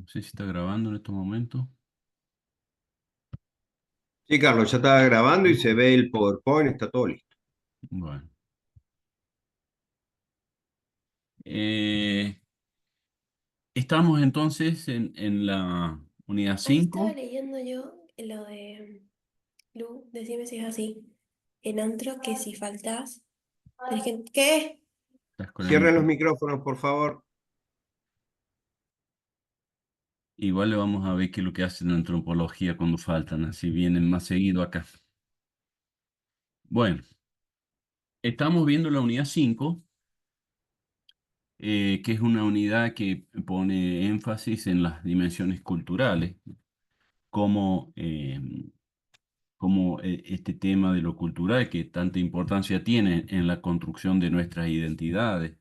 No sé si está grabando en estos momentos. Sí, Carlos, ya estaba grabando y se ve el PowerPoint, está todo listo. Bueno. Eh, Estamos entonces en la unidad Ahí estaba 5. leyendo yo lo de Lu, decime si es así. En antro que si faltás, tenés que... ¿Qué? Estás con el Cierren los micro. micrófonos, por favor. Igual le vamos a ver qué es lo que hacen en antropología cuando faltan, así vienen más seguido acá. Bueno, estamos viendo la unidad 5, que es una unidad que pone énfasis en las dimensiones culturales, como, este tema de lo cultural que tanta importancia tiene en la construcción de nuestras identidades,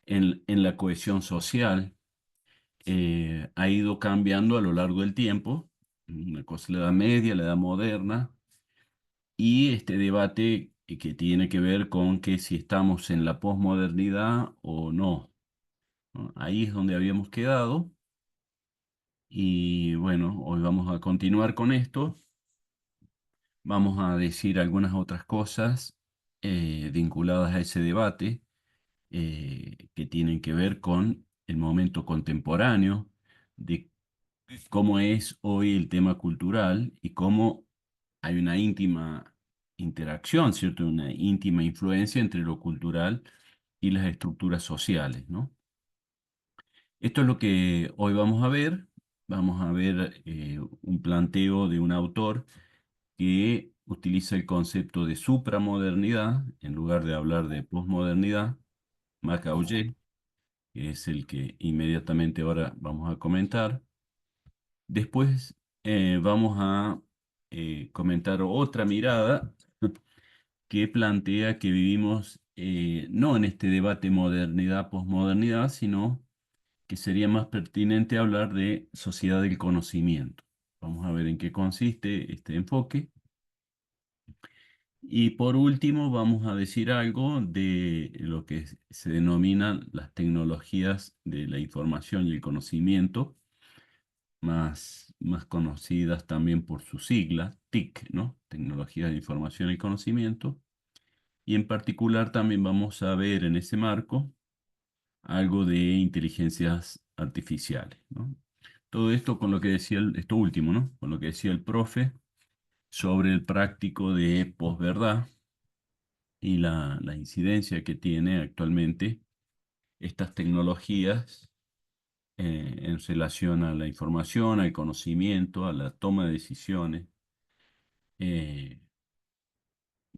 en la cohesión social, ha ido cambiando a lo largo del tiempo. Una cosa es la Edad Media, la Edad Moderna, y este debate que tiene que ver con que si estamos en la posmodernidad o no, ¿no? Ahí es donde habíamos quedado, y bueno, hoy vamos a continuar con esto. Vamos a decir algunas otras cosas vinculadas a ese debate, que tienen que ver con el momento contemporáneo, de cómo es hoy el tema cultural y cómo hay una íntima interacción, ¿cierto? Una íntima influencia entre lo cultural y las estructuras sociales, ¿no? Esto es lo que hoy vamos a ver. Vamos a ver un planteo de un autor que utiliza el concepto de supramodernidad en lugar de hablar de posmodernidad, Mac Augé, que es el que inmediatamente ahora vamos a comentar. Después vamos a comentar otra mirada que plantea que vivimos no en este debate modernidad-posmodernidad, sino que sería más pertinente hablar de sociedad del conocimiento. Vamos a ver en qué consiste este enfoque. Y por último, vamos a decir algo de lo que se denominan las tecnologías de la información y el conocimiento, más conocidas también por su sigla, TIC, ¿no? Tecnologías de Información y Conocimiento. Y en particular también vamos a ver en ese marco algo de inteligencias artificiales, ¿no? Todo esto con lo que decía, esto último, ¿no? Con lo que decía el profe sobre el práctico de posverdad y la incidencia que tiene actualmente estas tecnologías en relación a la información, al conocimiento, a la toma de decisiones, eh,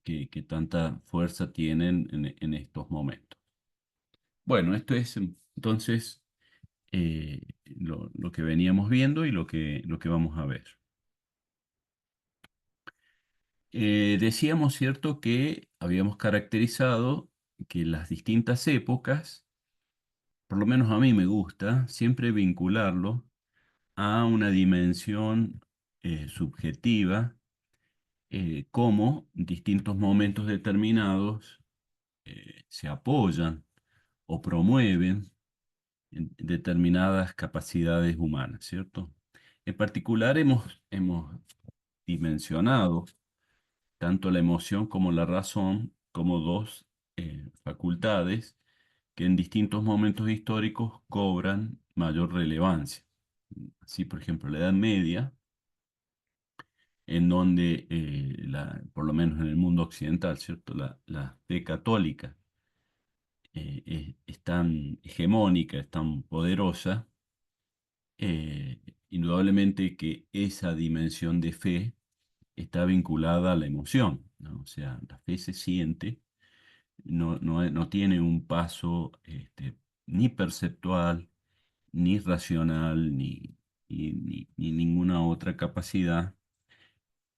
que tanta fuerza tienen en estos momentos. Bueno, esto es entonces lo que veníamos viendo y lo que vamos a ver. Decíamos, ¿cierto?, que habíamos caracterizado que las distintas épocas, por lo menos a mí me gusta, siempre vincularlo a una dimensión subjetiva, cómo distintos momentos determinados se apoyan o promueven en determinadas capacidades humanas, ¿cierto? En particular hemos dimensionado tanto la emoción como la razón como dos facultades que en distintos momentos históricos cobran mayor relevancia. Así, por ejemplo, la Edad Media, en donde, por lo menos en el mundo occidental, ¿cierto? La fe católica es tan hegemónica, es tan poderosa, indudablemente que esa dimensión de fe está vinculada a la emoción, ¿no? O sea, la fe se siente, no tiene un paso ni perceptual, ni racional, ni ninguna otra capacidad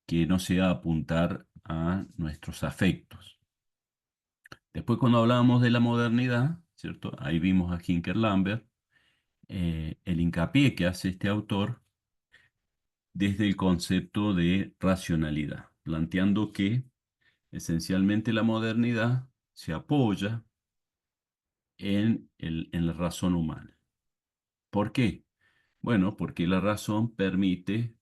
que no sea apuntar a nuestros afectos. Después, cuando hablábamos de la modernidad, ¿cierto? Ahí vimos a Hinker Lambert, el hincapié que hace este autor desde el concepto de racionalidad, planteando que esencialmente la modernidad se apoya en la razón humana. ¿Por qué? Bueno, porque la razón permite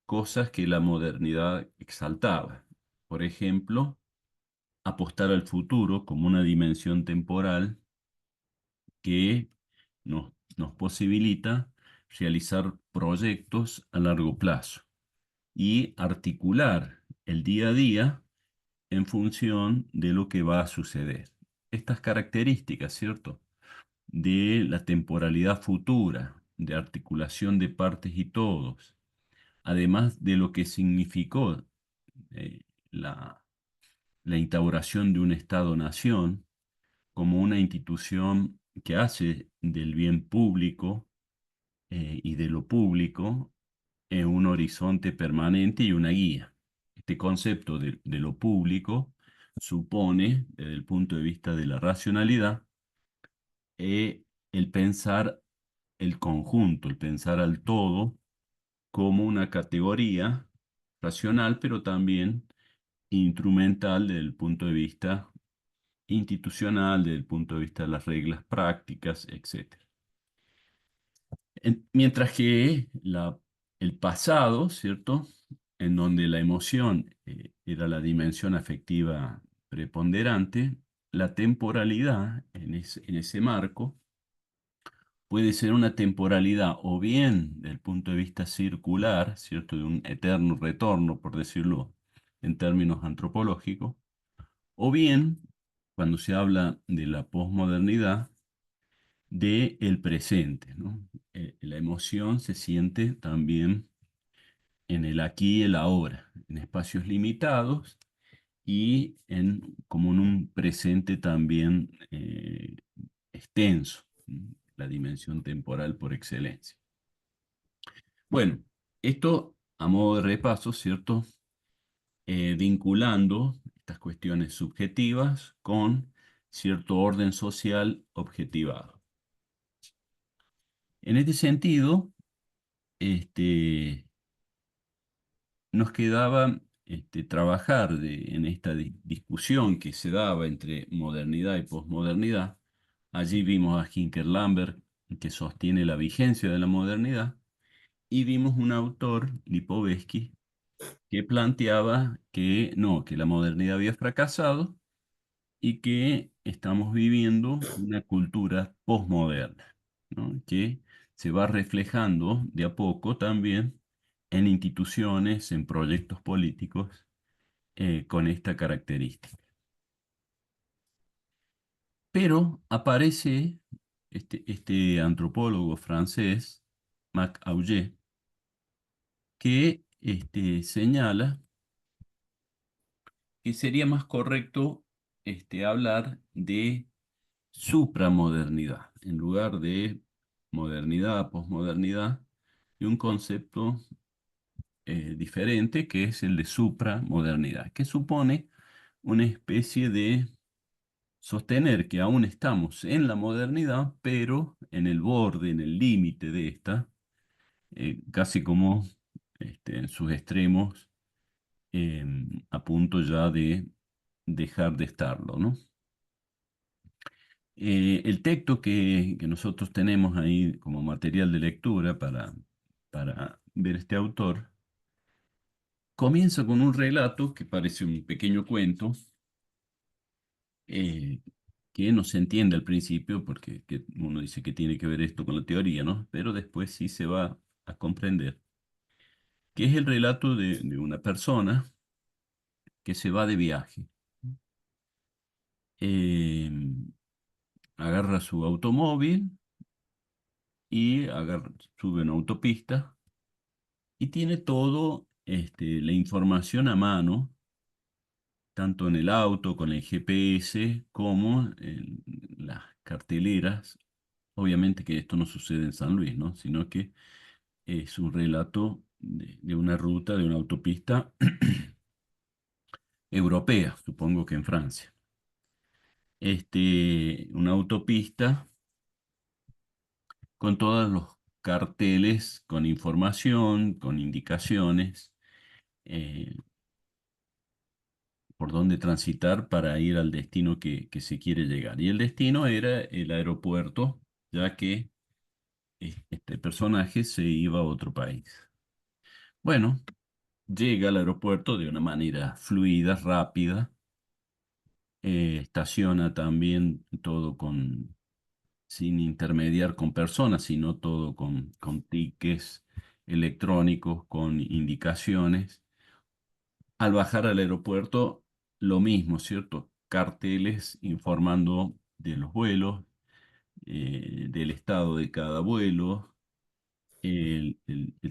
cosas que la modernidad exaltaba. Por ejemplo, apostar al futuro como una dimensión temporal que nos posibilita realizar proyectos a largo plazo y articular el día a día en función de lo que va a suceder. Estas características, ¿cierto? De la temporalidad futura, de articulación de partes y todos, además de lo que significó eh, la, la instauración de un Estado-nación como una institución que hace del bien público y de lo público un horizonte permanente y una guía. Este concepto de lo público supone, desde el punto de vista de la racionalidad, el pensar el conjunto, el pensar al todo como una categoría racional, pero también instrumental desde el punto de vista institucional, desde el punto de vista de las reglas prácticas, etc. Mientras que el pasado, ¿cierto? En donde la emoción era la dimensión afectiva preponderante, la temporalidad en ese marco puede ser una temporalidad o bien desde el punto de vista circular, ¿cierto? De un eterno retorno, por decirlo en términos antropológicos, o bien, cuando se habla de la posmodernidad, de el presente, ¿no? La emoción se siente también en el aquí y el ahora, en espacios limitados y como en un presente también extenso, ¿no? La dimensión temporal por excelencia. Bueno, esto a modo de repaso, ¿cierto? Vinculando estas cuestiones subjetivas con cierto orden social objetivado. En este sentido, este, nos quedaba trabajar en esta discusión que se daba entre modernidad y posmodernidad. Allí vimos a Hinker Lambert, que sostiene la vigencia de la modernidad, y vimos un autor, Lipovetsky, que planteaba que no, que la modernidad había fracasado y que estamos viviendo una cultura posmoderna, ¿no? Que se va reflejando de a poco también en instituciones, en proyectos políticos con esta característica. Pero aparece este antropólogo francés, Mac Auger, que señala que sería más correcto hablar de supramodernidad, en lugar de modernidad, posmodernidad, y un concepto diferente que es el de supramodernidad, que supone una especie de sostener que aún estamos en la modernidad, pero en el borde, en el límite de esta, casi como en sus extremos, a punto ya de dejar de estarlo, ¿no? El texto que nosotros tenemos ahí como material de lectura para ver este autor comienza con un relato que parece un pequeño cuento eh, que no se entiende al principio porque uno dice que tiene que ver esto con la teoría, ¿no? Pero después sí se va a comprender, que es el relato de una persona que se va de viaje. Eh, Agarra su automóvil y sube a una autopista y tiene todo la información a mano, tanto en el auto, con el GPS, como en las carteleras. Obviamente que esto no sucede en San Luis, ¿no? Sino que es un relato de una ruta, de una autopista europea, supongo que en Francia. Una autopista con todos los carteles, con información, con indicaciones eh, por dónde transitar para ir al destino que se quiere llegar. Y el destino era el aeropuerto, ya que este personaje se iba a otro país. Bueno, llega al aeropuerto de una manera fluida, rápida, estaciona también todo sin intermediar con personas, sino todo con tickets electrónicos, con indicaciones. Al bajar al aeropuerto, lo mismo, ¿cierto? Carteles informando de los vuelos, del estado de cada vuelo. El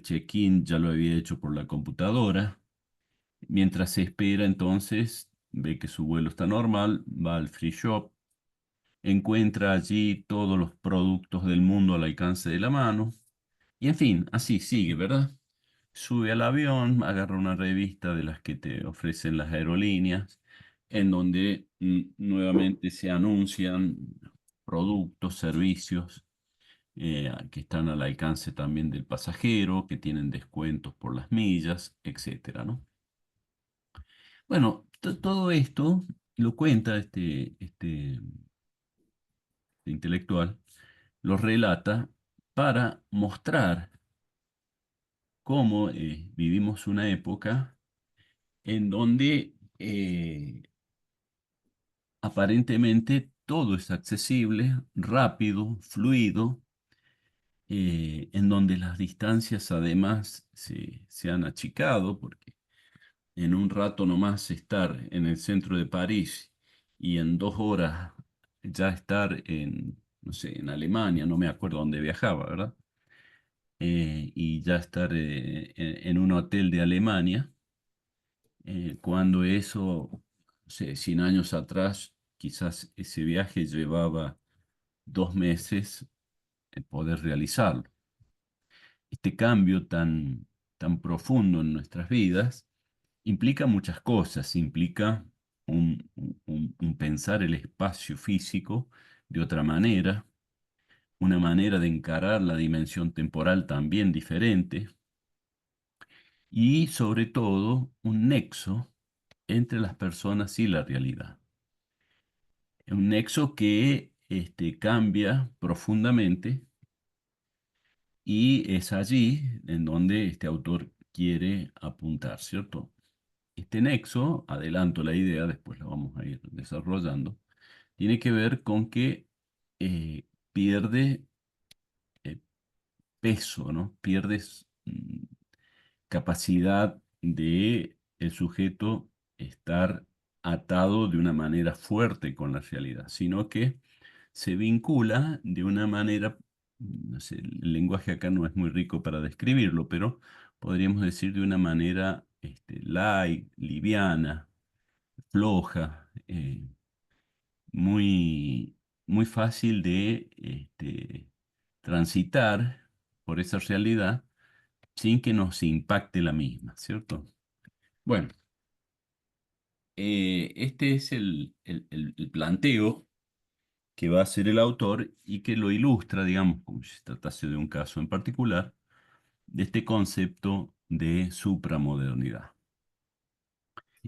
check-in ya lo había hecho por la computadora. Mientras se espera, entonces, ve que su vuelo está normal, va al free shop, encuentra allí todos los productos del mundo al alcance de la mano. Y en fin, así sigue, ¿verdad? Sube al avión, agarra una revista de las que te ofrecen las aerolíneas, en donde nuevamente se anuncian productos, servicios que están al alcance también del pasajero, que tienen descuentos por las millas, etcétera, ¿no? Bueno, todo esto lo cuenta este intelectual, lo relata para mostrar cómo vivimos una época en donde aparentemente todo es accesible, rápido, fluido, en donde las distancias además se han achicado, porque en un rato nomás estar en el centro de París y en 2 horas ya estar no sé, en Alemania, no me acuerdo dónde viajaba, ¿verdad? Y ya estar en un hotel de Alemania, cuando eso, no sé, 100 años atrás, quizás ese viaje llevaba 2 meses poder realizarlo. Este cambio tan profundo en nuestras vidas implica muchas cosas, implica un pensar el espacio físico de otra manera, una manera de encarar la dimensión temporal también diferente y sobre todo un nexo entre las personas y la realidad. Un nexo que cambia profundamente y es allí en donde este autor quiere apuntar, ¿cierto? Este nexo, adelanto la idea, después la vamos a ir desarrollando, tiene que ver con que pierde eh, peso, ¿no? Pierdes capacidad de el sujeto estar atado de una manera fuerte con la realidad, sino que se vincula de una manera, no sé, el lenguaje acá no es muy rico para describirlo, pero podríamos decir de una manera light, liviana, floja, muy, muy fácil de transitar por esa realidad sin que nos impacte la misma, ¿cierto? Bueno, este es el planteo que va a hacer el autor y que lo ilustra, digamos, como si se tratase de un caso en particular, de este concepto de supramodernidad.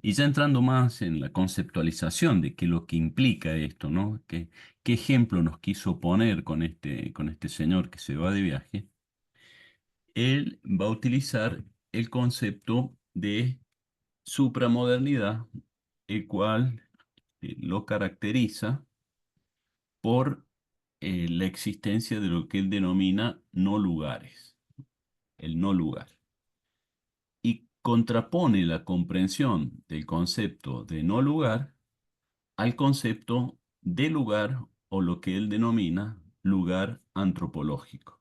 Y ya entrando más en la conceptualización de qué es lo que implica esto, ¿no? ¿Qué ejemplo nos quiso poner con este señor que se va de viaje? Él va a utilizar el concepto de supramodernidad, el cual lo caracteriza por la existencia de lo que él denomina no lugares, el no lugar, y contrapone la comprensión del concepto de no lugar al concepto de lugar o lo que él denomina lugar antropológico.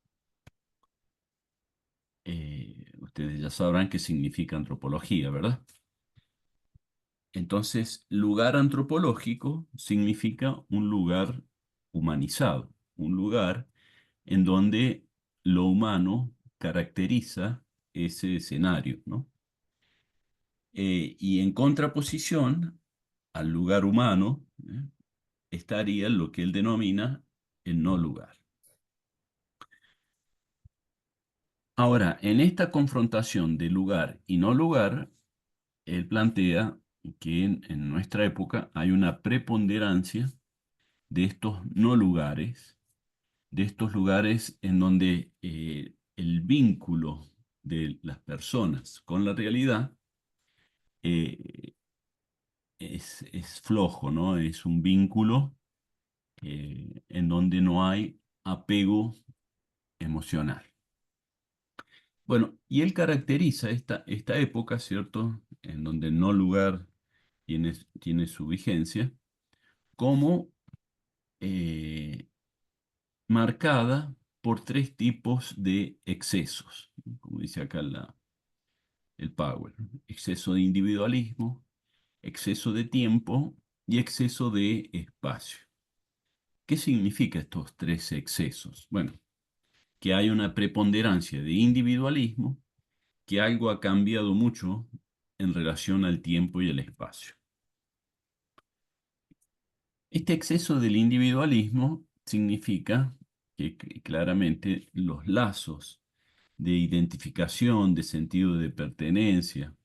Ustedes ya sabrán qué significa antropología, ¿verdad? Entonces, lugar antropológico significa un lugar humanizado, un lugar en donde lo humano caracteriza ese escenario, ¿no? Y en contraposición al lugar humano, estaría lo que él denomina el no lugar. Ahora, en esta confrontación de lugar y no lugar, él plantea que en nuestra época hay una preponderancia de estos no lugares, de estos lugares en donde el vínculo de las personas con la realidad eh, es flojo, ¿no? Es un vínculo en donde no hay apego emocional. Bueno, y él caracteriza esta época, ¿cierto? En donde el no lugar tiene su vigencia, como eh, marcada por tres tipos de excesos, ¿no? Como dice acá el Powell: exceso de individualismo, exceso de tiempo y exceso de espacio. ¿Qué significa estos tres excesos? Bueno, que hay una preponderancia de individualismo, que algo ha cambiado mucho en relación al tiempo y el espacio. Este exceso del individualismo significa que claramente los lazos de identificación, de sentido de pertenencia,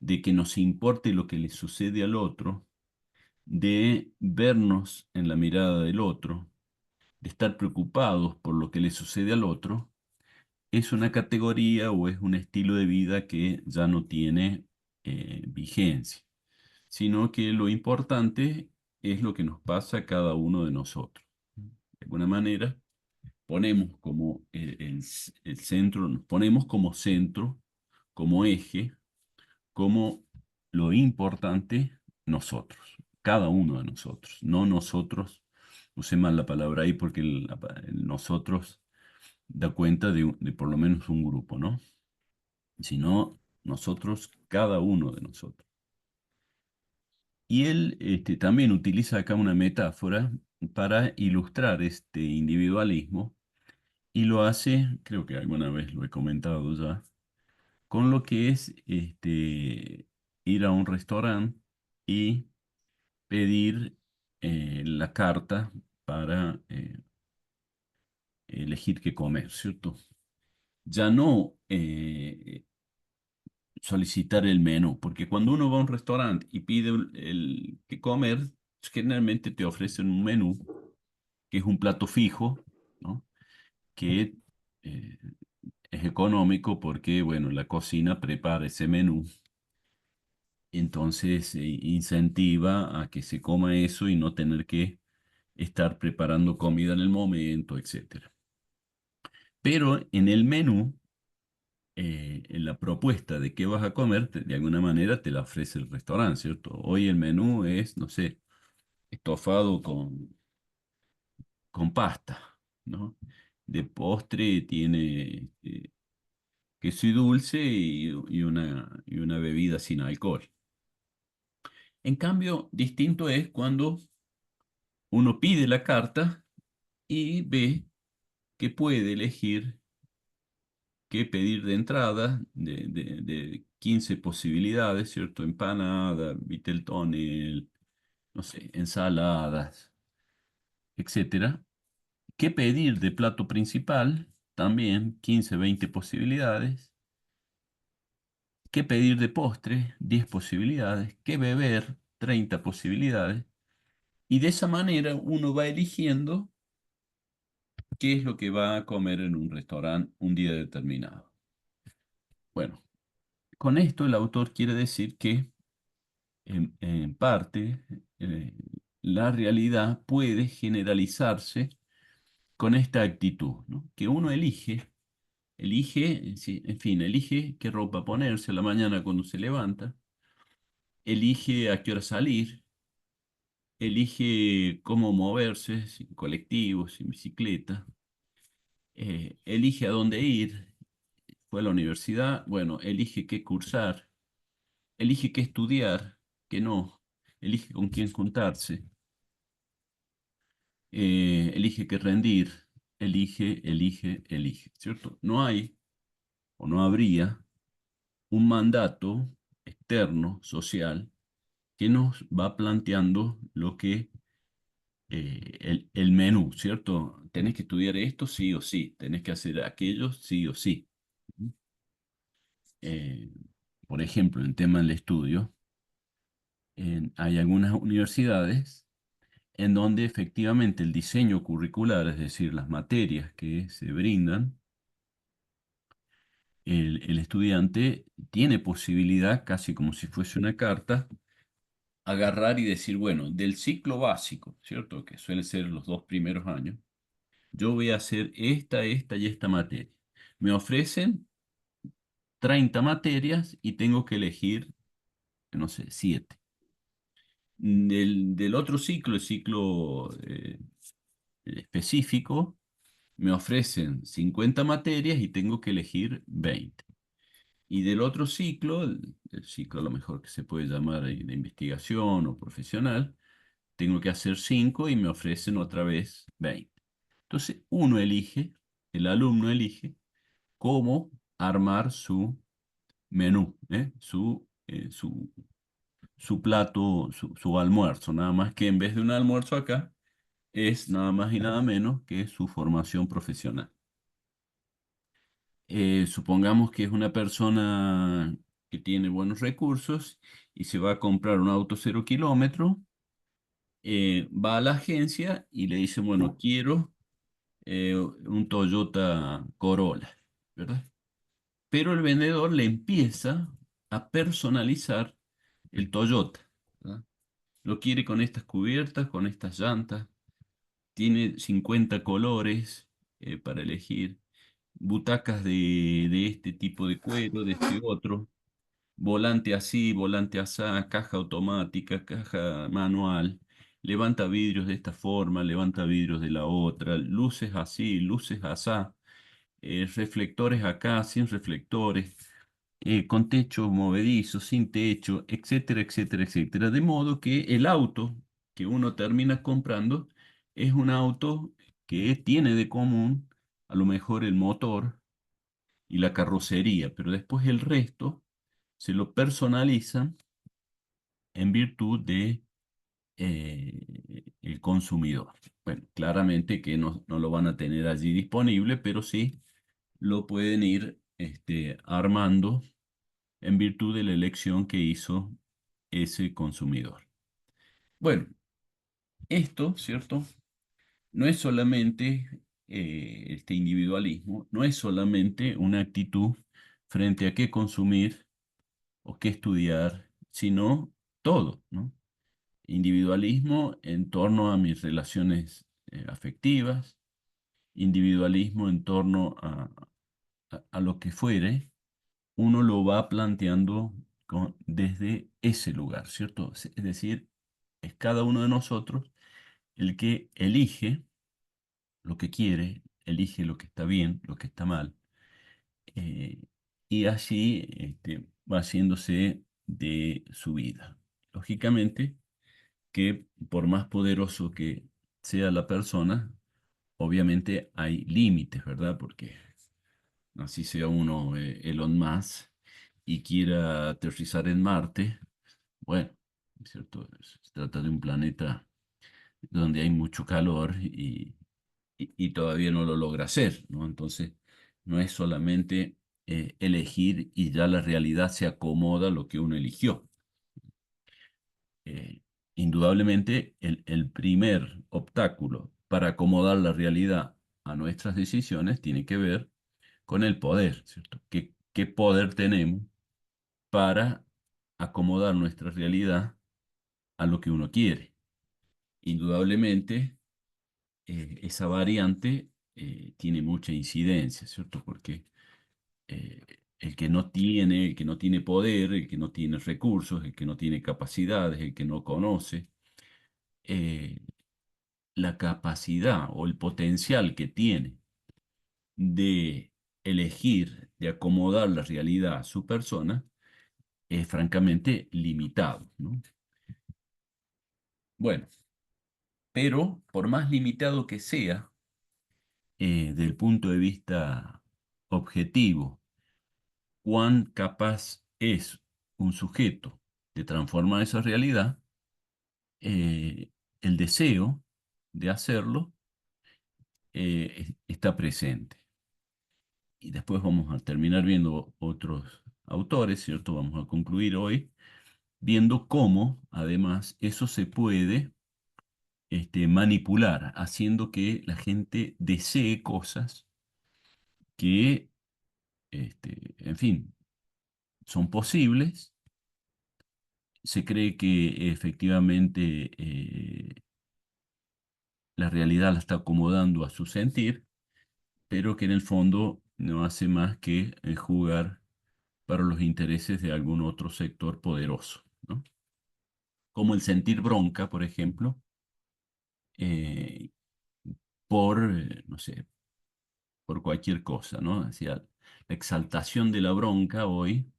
de que nos importe lo que le sucede al otro, de vernos en la mirada del otro, de estar preocupados por lo que le sucede al otro, es una categoría o es un estilo de vida que ya no tiene vigencia, sino que lo importante es lo que nos pasa a cada uno de nosotros. De alguna manera, ponemos como el centro, nos ponemos como centro, como eje, como lo importante nosotros, cada uno de nosotros, no nosotros, usé mal la palabra ahí porque el nosotros da cuenta de por lo menos un grupo, ¿no? Sino nosotros, cada uno de nosotros. Y él también utiliza acá una metáfora para ilustrar este individualismo y lo hace, creo que alguna vez lo he comentado ya, con lo que es ir a un restaurante y pedir la carta para elegir qué comer, ¿cierto? Ya no solicitar el menú, porque cuando uno va a un restaurante y pide el que comer, generalmente te ofrecen un menú que es un plato fijo, ¿no? Que eh, es económico porque, bueno, la cocina prepara ese menú, entonces incentiva a que se coma eso y no tener que estar preparando comida en el momento, etcétera. Pero en el menú, en la propuesta de qué vas a comer, de alguna manera te la ofrece el restaurante, ¿cierto? Hoy el menú es, no sé, estofado con pasta, ¿no? De postre tiene queso y dulce y una bebida sin alcohol. En cambio, distinto es cuando uno pide la carta y ve que puede elegir qué pedir de entrada de 15 posibilidades, ¿cierto? Empanada, vitel tonel, no sé, ensaladas, etcétera. ¿Qué pedir de plato principal? También 15, 20 posibilidades. ¿Qué pedir de postre? 10 posibilidades. ¿Qué beber? 30 posibilidades. Y de esa manera uno va eligiendo qué es lo que va a comer en un restaurante un día determinado. Bueno, con esto el autor quiere decir que en parte eh, la realidad puede generalizarse con esta actitud, ¿no? Que uno elige, sí, en fin, elige qué ropa ponerse a la mañana cuando se levanta, elige a qué hora salir, elige cómo moverse, si en colectivo, si en bicicleta, elige a dónde ir, fue a la universidad, bueno, elige qué cursar, elige qué estudiar, qué no, elige con quién juntarse, elige qué rendir, elige, ¿cierto? No hay o no habría un mandato externo, social, que nos va planteando lo que el menú, ¿cierto? Tenés que estudiar esto sí o sí, tenés que hacer aquello sí o sí. Eh, por ejemplo, en tema del estudio, hay algunas universidades en donde efectivamente el diseño curricular, es decir, las materias que se brindan, el estudiante tiene posibilidad, casi como si fuese una carta, agarrar y decir, bueno, del ciclo básico, ¿cierto? Que suele ser los 2 primeros años, yo voy a hacer esta y esta materia. Me ofrecen 30 materias y tengo que elegir, no sé, 7. Del otro ciclo, el ciclo específico, me ofrecen 50 materias y tengo que elegir 20. Y del otro ciclo, el ciclo a lo mejor que se puede llamar de investigación o profesional, tengo que hacer 5 y me ofrecen otra vez 20. Entonces uno elige, el alumno elige cómo armar su menú, su plato, su almuerzo. Nada más que en vez de un almuerzo acá, es nada más y nada menos que su formación profesional. Supongamos que es una persona que tiene buenos recursos y se va a comprar un auto 0 kilómetro, va a la agencia y le dice, bueno, quiero un Toyota Corolla, ¿verdad? Pero el vendedor le empieza a personalizar el Toyota, ¿verdad? Lo quiere con estas cubiertas, con estas llantas, tiene 50 colores para elegir, butacas de este tipo de cuero, de este otro, volante así, volante asá, caja automática, caja manual, levanta vidrios de esta forma, levanta vidrios de la otra, luces así, luces asá, reflectores acá, sin reflectores, con techo movedizo, sin techo, etcétera, etcétera, etcétera. De modo que el auto que uno termina comprando es un auto que tiene de común a lo mejor el motor y la carrocería, pero después el resto se lo personalizan en virtud de el consumidor. Bueno, claramente que no lo van a tener allí disponible, pero sí lo pueden ir armando en virtud de la elección que hizo ese consumidor. Bueno, esto, ¿cierto? No es solamente este individualismo, no es solamente una actitud frente a qué consumir o qué estudiar, sino todo, ¿no? Individualismo en torno a mis relaciones afectivas, individualismo en torno a lo que fuere, uno lo va planteando desde ese lugar, ¿cierto? Es decir, es cada uno de nosotros el que elige lo que quiere, elige lo que está bien, lo que está mal, eh, y así va haciéndose de su vida. Lógicamente que por más poderoso que sea la persona, obviamente hay límites, ¿verdad? Porque así sea uno Elon Musk y quiera aterrizar en Marte, bueno, ¿cierto? Se trata de un planeta donde hay mucho calor y todavía no lo logra hacer, ¿no? Entonces, no es solamente elegir y ya la realidad se acomoda a lo que uno eligió. Eh, Indudablemente, el primer obstáculo para acomodar la realidad a nuestras decisiones tiene que ver con el poder, ¿cierto? ¿Qué poder tenemos para acomodar nuestra realidad a lo que uno quiere? Indudablemente, esa variante tiene mucha incidencia, ¿cierto? Porque eh, el que no tiene poder, el que no tiene recursos, el que no tiene capacidades, el que no conoce, eh, la capacidad o el potencial que tiene de elegir, de acomodar la realidad a su persona, es francamente limitado, ¿no? Bueno, pero por más limitado que sea, del punto de vista objetivo, cuán capaz es un sujeto de transformar esa realidad, el deseo de hacerlo está presente. Y después vamos a terminar viendo otros autores, ¿cierto? Vamos a concluir hoy viendo cómo, además, eso se puede manipular, haciendo que la gente desee cosas que, en fin, son posibles. Se cree que efectivamente la realidad la está acomodando a su sentir, pero que en el fondo no hace más que jugar para los intereses de algún otro sector poderoso, ¿no? Como el sentir bronca, por ejemplo, eh, no sé, por cualquier cosa, ¿no? Hacia la exaltación de la bronca hoy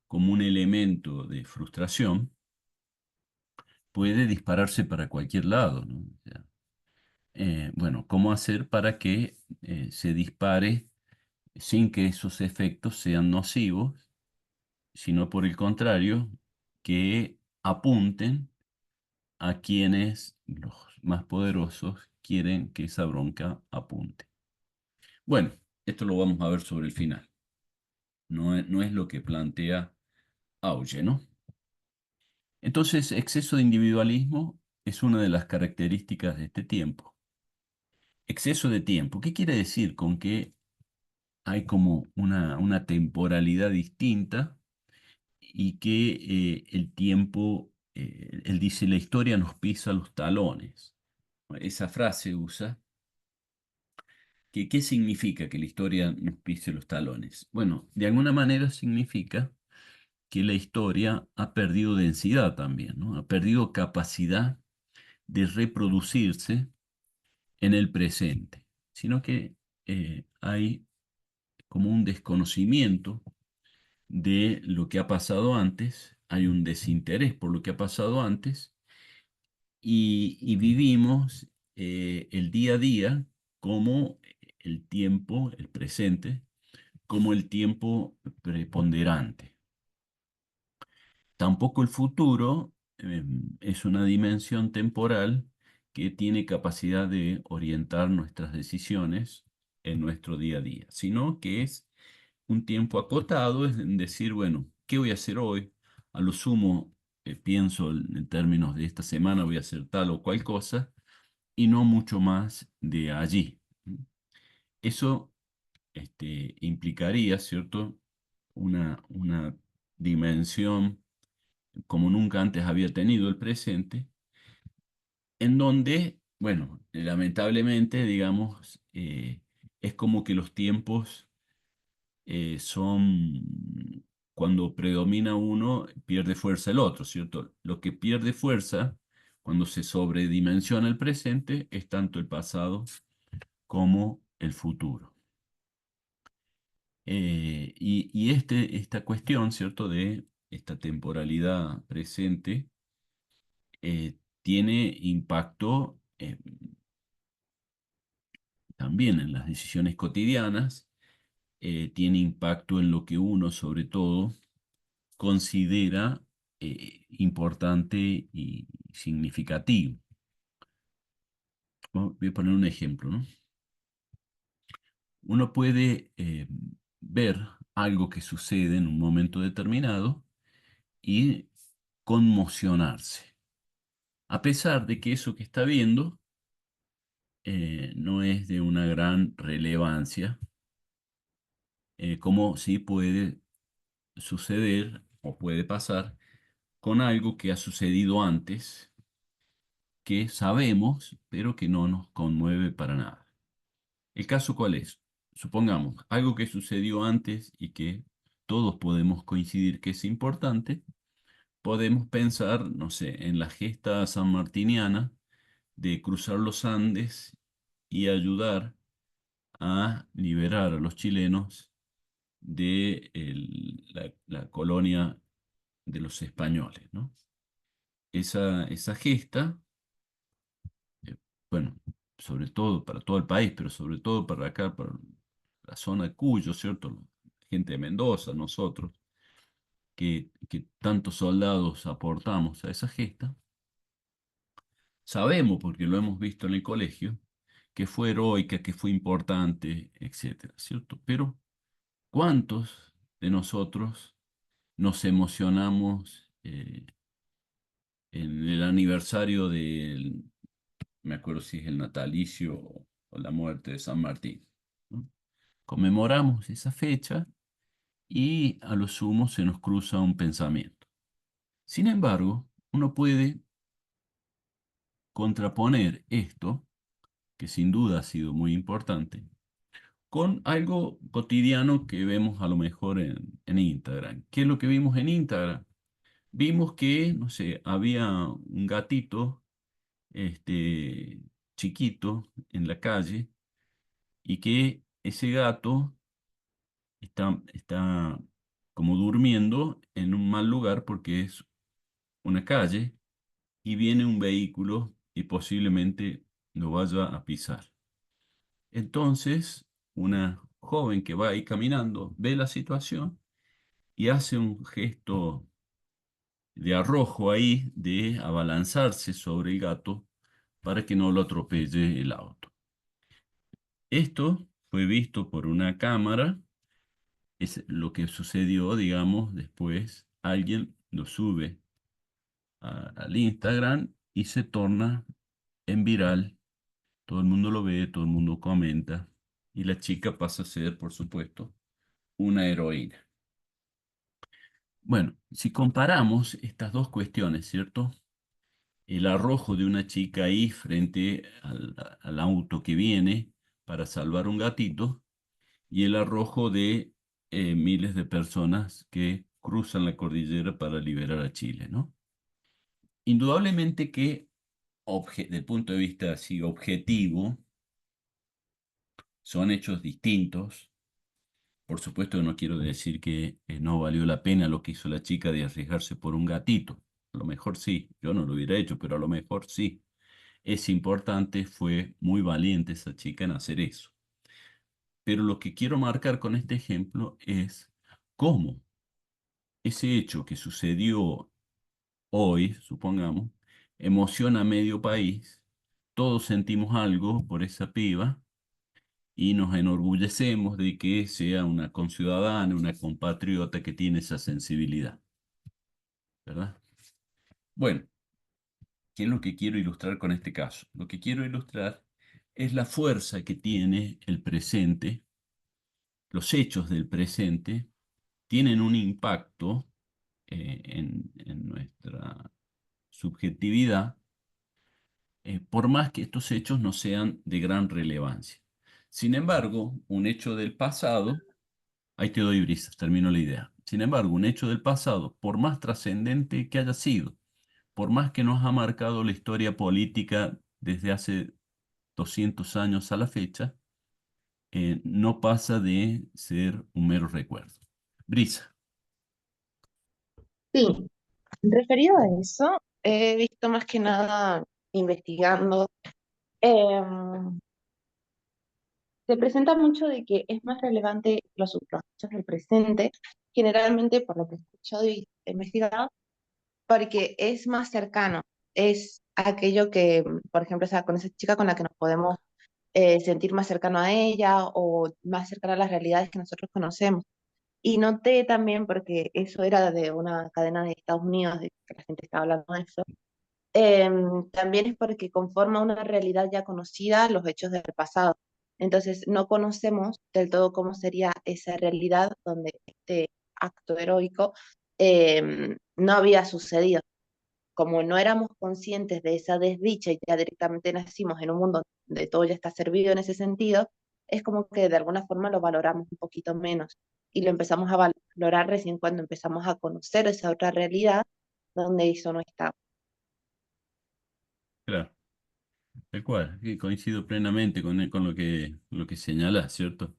como un elemento de frustración puede dispararse para cualquier lado, ¿no? O sea, bueno, ¿cómo hacer para que se dispare sin que esos efectos sean nocivos, sino por el contrario, que apunten a quienes los más poderosos quieren que esa bronca apunte? Bueno, esto lo vamos a ver sobre el final. No es lo que plantea Auge, ¿no? Entonces, exceso de individualismo es una de las características de este tiempo. Exceso de tiempo. ¿Qué quiere decir con que hay como una temporalidad distinta y que el tiempo, él dice, la historia nos pisa los talones? Esa frase usa. ¿Qué significa que la historia nos pise los talones? Bueno, de alguna manera significa que la historia ha perdido densidad también, ¿no? Ha perdido capacidad de reproducirse en el presente, sino que hay como un desconocimiento de lo que ha pasado antes, hay un desinterés por lo que ha pasado antes y vivimos el día a día como el tiempo, el presente, como el tiempo preponderante. Tampoco el futuro es una dimensión temporal que tiene capacidad de orientar nuestras decisiones en nuestro día a día, sino que es un tiempo acotado, es decir, bueno, ¿qué voy a hacer hoy? A lo sumo, pienso en términos de esta semana voy a hacer tal o cual cosa, y no mucho más de allí. Eso implicaría, ¿cierto?, una dimensión como nunca antes había tenido el presente, en donde, bueno, lamentablemente, digamos, es como que los tiempos son, cuando predomina uno, pierde fuerza el otro, ¿cierto? Lo que pierde fuerza cuando se sobredimensiona el presente es tanto el pasado como el futuro. Esta cuestión, ¿cierto?, de esta temporalidad presente, tiene impacto también en las decisiones cotidianas, tiene impacto en lo que uno, sobre todo, considera importante y significativo. Voy a poner un ejemplo, ¿no? Uno puede ver algo que sucede en un momento determinado y conmocionarse, a pesar de que eso que está viendo no es de una gran relevancia, como sí puede suceder o puede pasar con algo que ha sucedido antes, que sabemos, pero que no nos conmueve para nada. ¿El caso cuál es? Supongamos algo que sucedió antes y que todos podemos coincidir que es importante. Podemos pensar, no sé, en la gesta sanmartiniana de cruzar los Andes y ayudar a liberar a los chilenos de la colonia de los españoles, ¿no? Esa gesta, eh, bueno, sobre todo para todo el país, pero sobre todo para acá, para la zona de Cuyo, ¿cierto? Gente de Mendoza, nosotros, que tantos soldados aportamos a esa gesta, sabemos, porque lo hemos visto en el colegio, que fue heroica, que fue importante, etcétera, ¿cierto? Pero, ¿cuántos de nosotros nos emocionamos en el aniversario me acuerdo si es el natalicio o la muerte de San Martín, ¿no? Conmemoramos esa fecha y a lo sumo se nos cruza un pensamiento. Sin embargo, uno puede contraponer esto, que sin duda ha sido muy importante, con algo cotidiano que vemos a lo mejor en Instagram. ¿Qué es lo que vimos en Instagram? Vimos que, no sé, había un gatito, este, chiquito en la calle y que ese gato está como durmiendo en un mal lugar porque es una calle y viene un vehículo y posiblemente lo vaya a pisar. Entonces, una joven que va ahí caminando ve la situación y hace un gesto de arrojo ahí, de abalanzarse sobre el gato para que no lo atropelle el auto. Esto fue visto por una cámara, es lo que sucedió, digamos, después alguien lo sube al Instagram y se torna en viral, todo el mundo lo ve, todo el mundo comenta y la chica pasa a ser, por supuesto, una heroína. Bueno, si comparamos estas dos cuestiones, ¿cierto? El arrojo de una chica ahí frente al auto que viene para salvar un gatito y el arrojo de miles de personas que cruzan la cordillera para liberar a Chile, ¿no? Indudablemente que, desde el punto de vista así objetivo, son hechos distintos. Por supuesto que no quiero decir que no valió la pena lo que hizo la chica de arriesgarse por un gatito. A lo mejor sí, yo no lo hubiera hecho, pero a lo mejor sí. Es importante, fue muy valiente esa chica en hacer eso. Pero lo que quiero marcar con este ejemplo es cómo ese hecho que sucedió hoy, supongamos, emociona a medio país, todos sentimos algo por esa piba y nos enorgullecemos de que sea una conciudadana, una compatriota que tiene esa sensibilidad, ¿verdad? Bueno, ¿qué es lo que quiero ilustrar con este caso? Lo que quiero ilustrar es la fuerza que tiene el presente, los hechos del presente tienen un impacto en nuestra subjetividad, por más que estos hechos no sean de gran relevancia. Sin embargo, un hecho del pasado, ahí te doy brisas, termino la idea. Sin embargo, un hecho del pasado, por más trascendente que haya sido, por más que nos ha marcado la historia política desde hace 200 años a la fecha, no pasa de ser un mero recuerdo. Brisa. Sí, referido a eso, he visto más que nada investigando, em, se presenta mucho de que es más relevante los hechos del presente, generalmente por lo que he escuchado y he investigado, porque es más cercano, es aquello que, por ejemplo, con esa chica con la que nos podemos sentir más cercano a ella o más cercano a las realidades que nosotros conocemos. Y noté también, porque eso era de una cadena de Estados Unidos, de que la gente estaba hablando de eso, también es porque conforma una realidad ya conocida los hechos del pasado. Entonces, no conocemos del todo cómo sería esa realidad donde este acto heroico no había sucedido. Como no éramos conscientes de esa desdicha y ya directamente nacimos en un mundo donde todo ya está servido en ese sentido, es como que de alguna forma lo valoramos un poquito menos y lo empezamos a valorar recién cuando empezamos a conocer esa otra realidad donde eso no está. Claro. Tal cual, que coincido plenamente con lo que señalas, ¿cierto?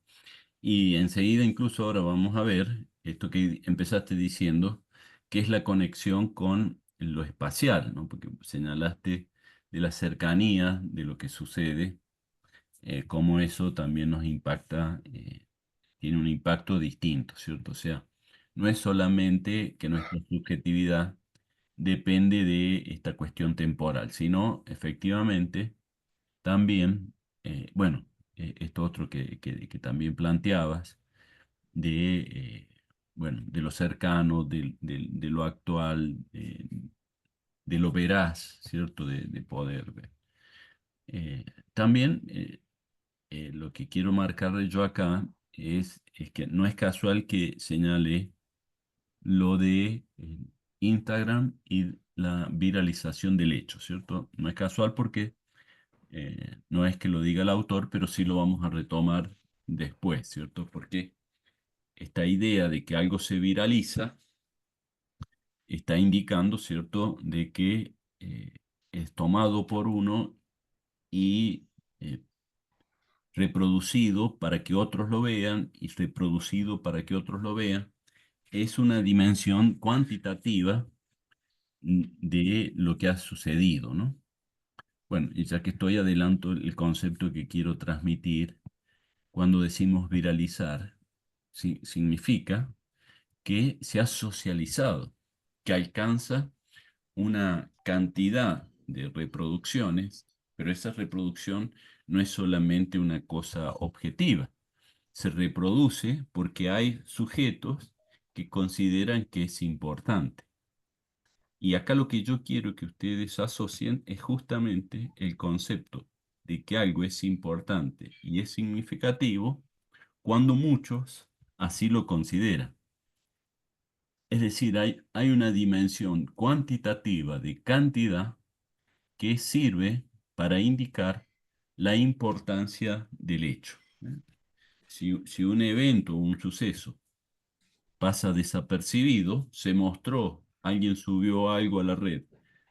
Y enseguida, incluso ahora vamos a ver esto que empezaste diciendo, que es la conexión con lo espacial, ¿no? Porque señalaste de la cercanía de lo que sucede, cómo eso también nos impacta, tiene un impacto distinto, ¿cierto? O sea, no es solamente que nuestra subjetividad depende de esta cuestión temporal, sino efectivamente también, bueno, esto otro que también planteabas, de, bueno, de lo cercano, de lo actual, de lo veraz, ¿cierto? De poder ver. Eh, también lo que quiero marcarle yo acá es que no es casual que señale lo de Instagram y la viralización del hecho, ¿cierto? No es casual porque no es que lo diga el autor, pero sí lo vamos a retomar después, ¿cierto? Porque esta idea de que algo se viraliza está indicando, ¿cierto?, de que es tomado por uno y eh, reproducido para que otros lo vean y reproducido para que otros lo vean. Es una dimensión cuantitativa de lo que ha sucedido, ¿no? Bueno, y ya que estoy adelanto el concepto que quiero transmitir, cuando decimos viralizar, significa que se ha socializado, que alcanza una cantidad de reproducciones, pero esa reproducción no es solamente una cosa objetiva. Se reproduce porque hay sujetos que consideran que es importante. Y acá lo que yo quiero que ustedes asocien es justamente el concepto de que algo es importante y es significativo cuando muchos así lo consideran. Es decir, hay una dimensión cuantitativa de cantidad que sirve para indicar la importancia del hecho. ¿Eh? Si un evento o un suceso pasa desapercibido, se mostró, alguien subió algo a la red,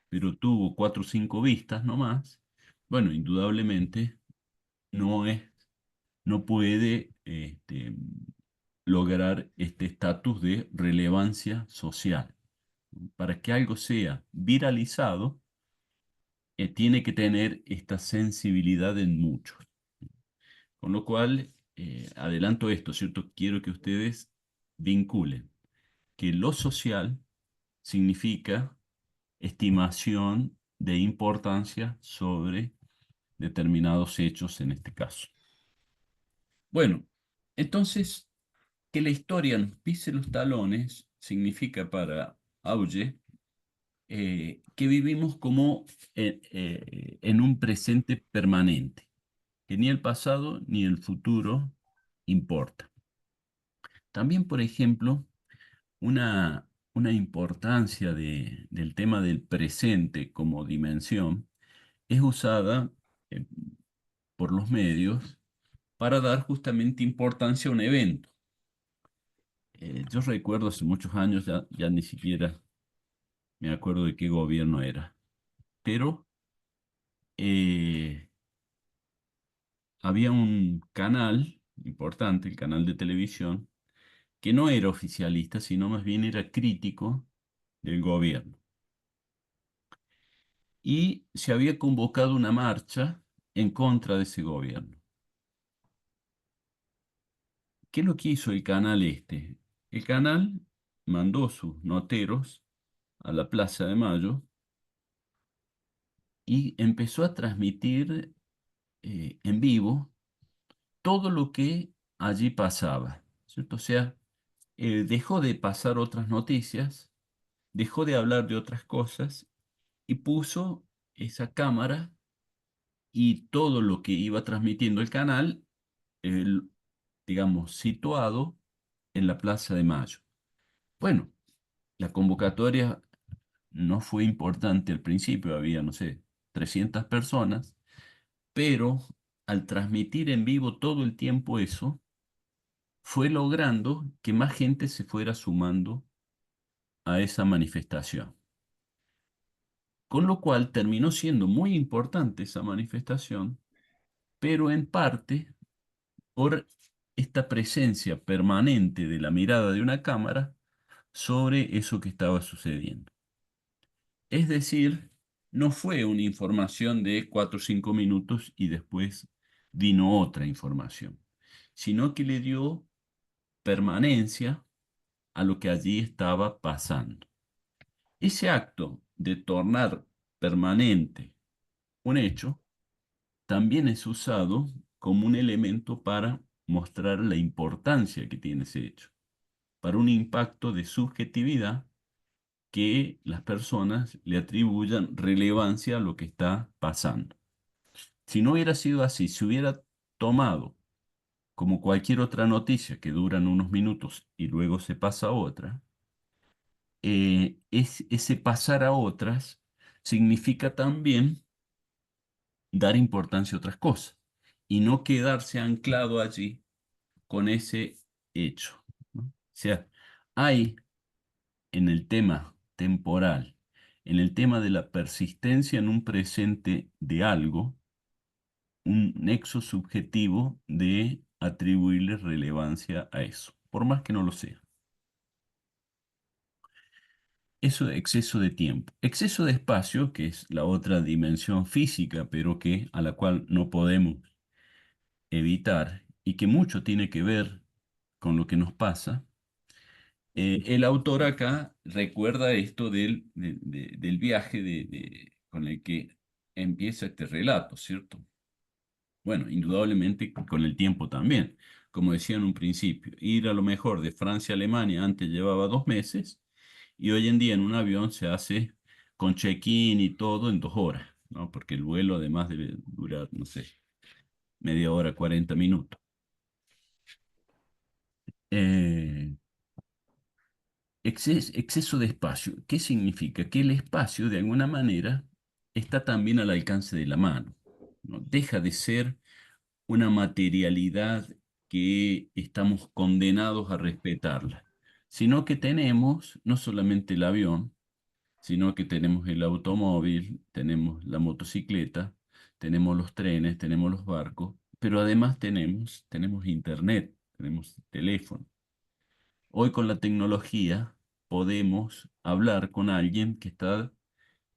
pero tuvo 4 o 5 vistas nomás, bueno, indudablemente no es, no puede lograr este estatus de relevancia social. Para que algo sea viralizado, tiene que tener esta sensibilidad en muchos. Con lo cual, adelanto esto, ¿cierto? Quiero que ustedes vinculen que lo social significa estimación de importancia sobre determinados hechos en este caso. Bueno, entonces, que la historia nos pise los talones significa para Auge que vivimos como en un presente permanente, que ni el pasado ni el futuro importa. También, por ejemplo, una importancia del tema del presente como dimensión es usada eh, por los medios para dar justamente importancia a un evento. Yo recuerdo hace muchos años, ya ni siquiera me acuerdo de qué gobierno era, pero eh, había un canal importante, el canal de televisión, que no era oficialista, sino más bien era crítico del gobierno. Y se había convocado una marcha en contra de ese gobierno. ¿Qué es lo que hizo el canal este? El canal mandó sus noteros a la Plaza de Mayo y empezó a transmitir en vivo todo lo que allí pasaba, ¿cierto? O sea, dejó de pasar otras noticias, dejó de hablar de otras cosas y puso esa cámara y todo lo que iba transmitiendo el canal, digamos, situado en la Plaza de Mayo. Bueno, la convocatoria no fue importante al principio, había, no sé, 300 personas, pero al transmitir en vivo todo el tiempo eso, fue logrando que más gente se fuera sumando a esa manifestación. Con lo cual terminó siendo muy importante esa manifestación, pero en parte por esta presencia permanente de la mirada de una cámara sobre eso que estaba sucediendo. Es decir, no fue una información de 4 o 5 minutos y después vino otra información, sino que le dio permanencia a lo que allí estaba pasando. Ese acto de tornar permanente un hecho también es usado como un elemento para mostrar la importancia que tiene ese hecho, para un impacto de subjetividad que las personas le atribuyan relevancia a lo que está pasando. Si no hubiera sido así, si hubiera tomado como cualquier otra noticia que duran unos minutos y luego se pasa a otra, ese pasar a otras significa también dar importancia a otras cosas y no quedarse anclado allí con ese hecho, ¿no? O sea, hay en el tema temporal, en el tema de la persistencia en un presente de algo, un nexo subjetivo de atribuirle relevancia a eso, por más que no lo sea. Eso de exceso de tiempo. Exceso de espacio, que es la otra dimensión física, pero a la cual no podemos evitar y que mucho tiene que ver con lo que nos pasa. El autor acá recuerda esto del viaje con el que empieza este relato, ¿cierto? Bueno, indudablemente con el tiempo también. Como decía en un principio, ir a lo mejor de Francia a Alemania antes llevaba 2 meses y hoy en día en un avión se hace con check-in y todo en 2 horas, ¿no? Porque el vuelo además debe durar, no sé, media hora, 40 minutos. Eh, exceso de espacio. ¿Qué significa? Que el espacio, de alguna manera, está también al alcance de la mano, ¿no? Deja de ser una materialidad que estamos condenados a respetarla, sino que tenemos no solamente el avión, sino que tenemos el automóvil, tenemos la motocicleta, tenemos los trenes, tenemos los barcos, pero además tenemos internet, tenemos teléfono. Hoy con la tecnología podemos hablar con alguien que está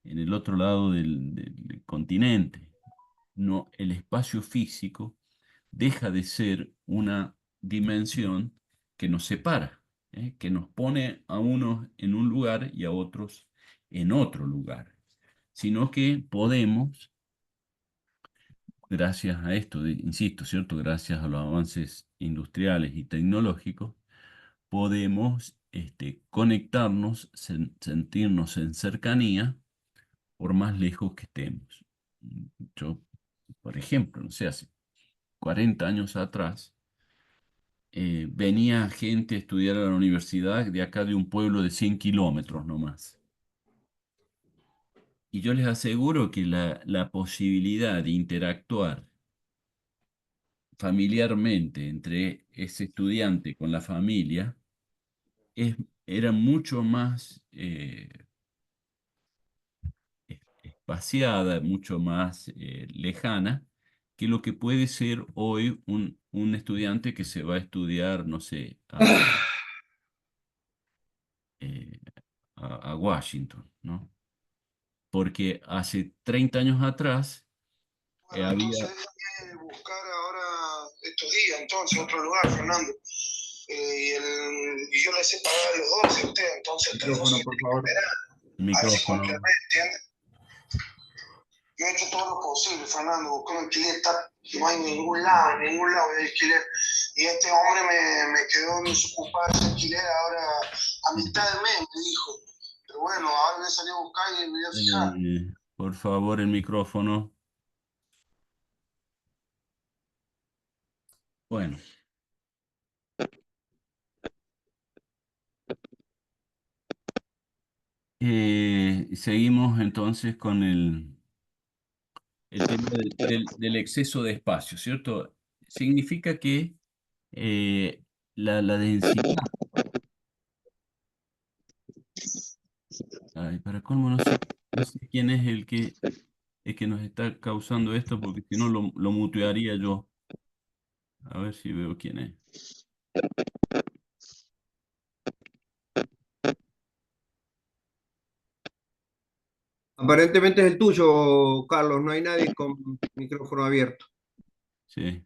en el otro lado del continente. No, el espacio físico deja de ser una dimensión que nos separa, que nos pone a unos en un lugar y a otros en otro lugar, sino que podemos, gracias a esto, insisto, ¿cierto? Gracias a los avances industriales y tecnológicos, podemos conectarnos, sentirnos en cercanía por más lejos que estemos. Yo, por ejemplo, no sé, hace 40 años atrás, venía gente a estudiar a la universidad de acá de un pueblo de 100 kilómetros nomás. Y yo les aseguro que la posibilidad de interactuar familiarmente entre ese estudiante con la familia es- era mucho más espaciada, mucho más lejana que lo que puede ser hoy un estudiante que se va a estudiar, no sé, eh, a Washington, ¿no? Porque hace 30 años atrás Bueno, había... entonces déjame buscar ahora estos días, entonces, otro lugar, Fernando. Y yo les he pagado los 12 a usted, entonces ustedes no se Micrófono, por tienen que favor. esperar. A ver si cumplen el Micrófono. mes, ¿entiendes? Yo he hecho todo lo posible, Fernando, busqué un alquiler, no hay ningún lado de alquiler. Y este hombre me quedó desocupado ese alquiler ahora a mitad del mes, me dijo. Pero bueno, ahora me salí a buscar y me voy a fijar. Por favor, el micrófono. Bueno, seguimos entonces con el tema del exceso de espacio, ¿cierto? Significa que la densidad, ay, para colmo, no sé quién es el que nos está causando esto, porque si no lo mutearía yo. A ver si veo quién es. Aparentemente es el tuyo, Carlos. No hay nadie con micrófono abierto. Sí.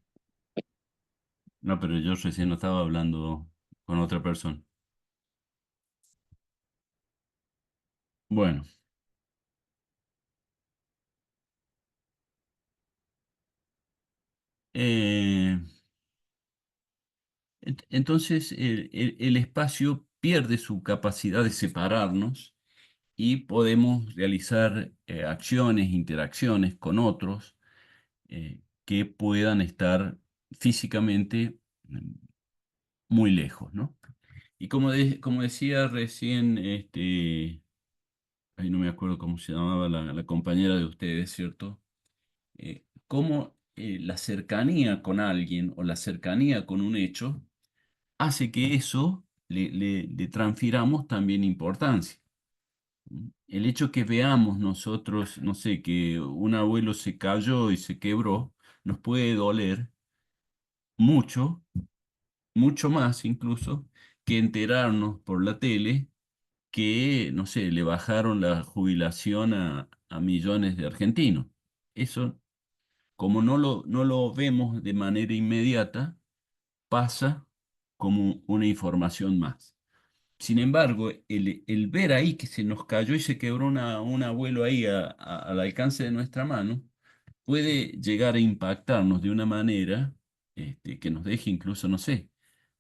No, pero yo recién no estaba hablando con otra persona. Bueno, eh, entonces el espacio pierde su capacidad de separarnos y podemos realizar acciones, interacciones con otros que puedan estar físicamente muy lejos, ¿no? Y como decía recién, ahí no me acuerdo cómo se llamaba la compañera de ustedes, ¿cierto? Cómo la cercanía con alguien o la cercanía con un hecho hace que eso le transfiramos también importancia. El hecho que veamos nosotros, no sé, que un abuelo se cayó y se quebró, nos puede doler mucho, mucho más incluso, que enterarnos por la tele que, no sé, le bajaron la jubilación a millones de argentinos. Eso, como no lo vemos de manera inmediata, pasa como una información más. Sin embargo, el ver ahí que se nos cayó y se quebró un abuelo ahí al alcance de nuestra mano, puede llegar a impactarnos de una manera que nos deje incluso, no sé,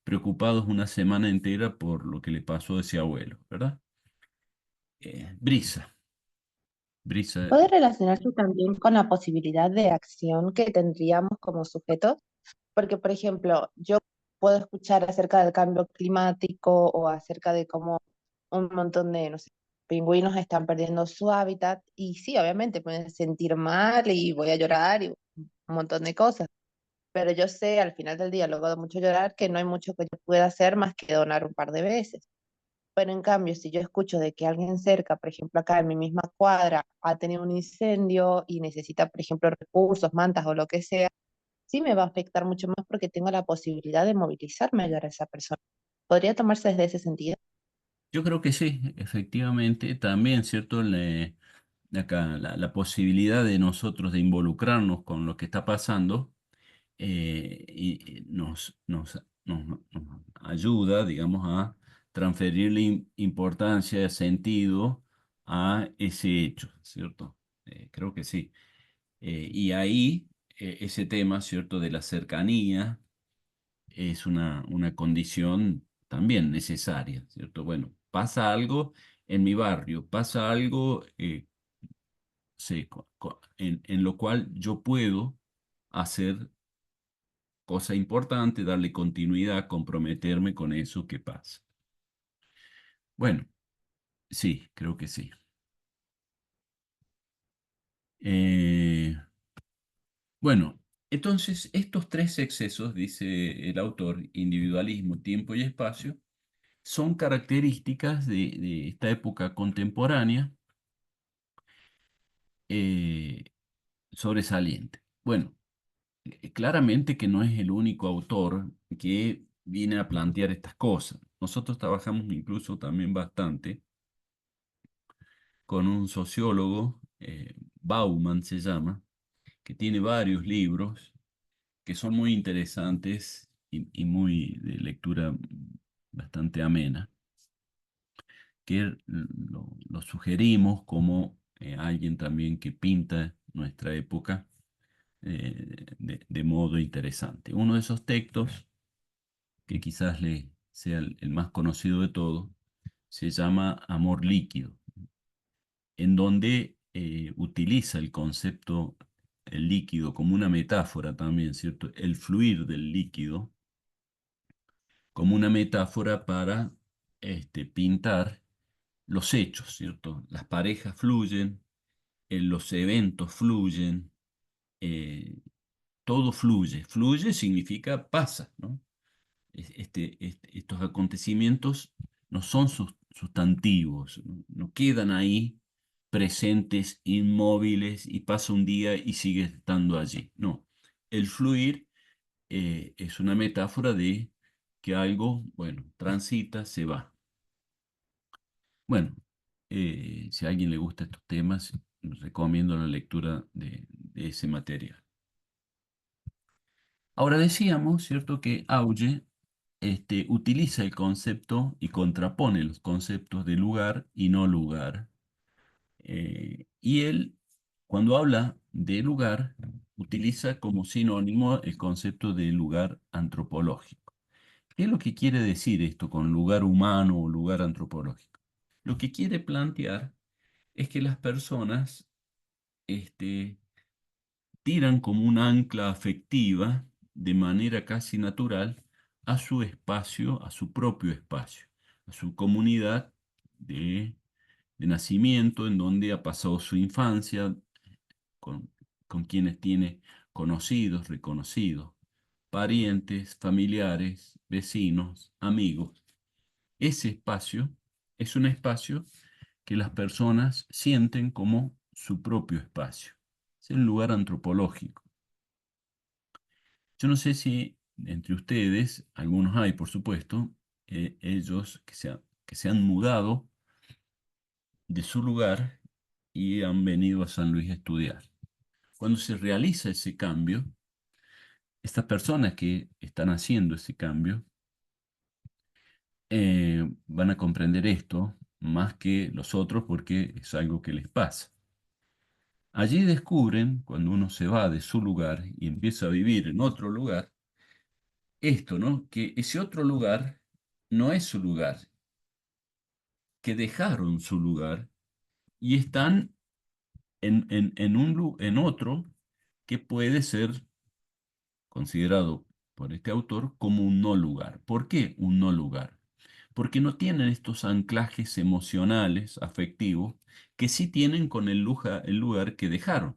preocupados una semana entera por lo que le pasó a ese abuelo, ¿verdad? Brisa, Brisa, Puede relacionarse también con la posibilidad de acción que tendríamos como sujetos, porque, por ejemplo, yo puedo escuchar acerca del cambio climático o acerca de cómo un montón de, no sé, pingüinos están perdiendo su hábitat y sí, obviamente me voy a sentir mal y voy a llorar y un montón de cosas, pero yo sé al final del día, luego de mucho llorar, que no hay mucho que yo pueda hacer más que donar un par de veces. Pero en cambio, si yo escucho de que alguien cerca, por ejemplo, acá en mi misma cuadra, ha tenido un incendio y necesita, por ejemplo, recursos, mantas o lo que sea, sí me va a afectar mucho más porque tengo la posibilidad de movilizarme a ayudar a esa persona. ¿Podría tomarse desde ese sentido? yo creo que sí, efectivamente, también, ¿cierto? Acá, la posibilidad de nosotros de involucrarnos con lo que está pasando y nos ayuda, digamos, a transferirle importancia, sentido a ese hecho, ¿cierto? Creo que sí. Y ahí ese tema, ¿cierto?, de la cercanía es una condición también necesaria, ¿cierto? Bueno, pasa algo en mi barrio, pasa algo sí, en lo cual yo puedo hacer cosa importante, darle continuidad, comprometerme con eso que pasa. Bueno, sí, creo que sí. Eh, bueno, entonces estos tres excesos, dice el autor, individualismo, tiempo y espacio, son características de esta época contemporánea eh, sobresaliente. Bueno, claramente que no es el único autor que viene a plantear estas cosas. Nosotros trabajamos incluso también bastante con un sociólogo, Bauman se llama, que tiene varios libros que son muy interesantes y muy de lectura bastante amena, que lo sugerimos como alguien también que pinta nuestra época de modo interesante. Uno de esos textos, que quizás le sea el más conocido de todos, se llama Amor líquido, en donde utiliza el concepto el líquido como una metáfora también, ¿cierto? El fluir del líquido como una metáfora para pintar los hechos, ¿cierto? Las parejas fluyen, los eventos fluyen, eh, todo fluye. Fluye significa pasa, ¿no? Estos acontecimientos no son sustantivos, no quedan ahí presentes, inmóviles, y pasa un día y sigue estando allí. No, el fluir es una metáfora de que algo, bueno, transita, se va. Bueno, si a alguien le gusta estos temas, recomiendo la lectura de ese material. Ahora decíamos, ¿cierto?, que Auge utiliza el concepto y contrapone los conceptos de lugar y no lugar. Y él, cuando habla de lugar, utiliza como sinónimo el concepto de lugar antropológico. ¿Qué es lo que quiere decir esto con lugar humano o lugar antropológico? Lo que quiere plantear es que las personas tiran como un ancla afectiva de manera casi natural a su espacio, a su propio espacio, a su comunidad de nacimiento, en donde ha pasado su infancia, con, con quienes tiene conocidos, reconocidos, parientes, familiares, vecinos, amigos. Ese espacio es un espacio que las personas sienten como su propio espacio. Es un lugar antropológico. Yo no sé si entre ustedes, algunos hay, por supuesto, ellos que se han mudado de su lugar y han venido a San Luis a estudiar. Cuando se realiza ese cambio, estas personas que están haciendo ese cambio van a comprender esto más que los otros porque es algo que les pasa. Allí descubren, cuando uno se va de su lugar y empieza a vivir en otro lugar, esto, ¿no? Que ese otro lugar no es su lugar, que dejaron su lugar y están en otro que puede ser considerado por este autor como un no lugar. ¿Por qué un no lugar? Porque no tienen estos anclajes emocionales, afectivos, que sí tienen con el lugar que dejaron.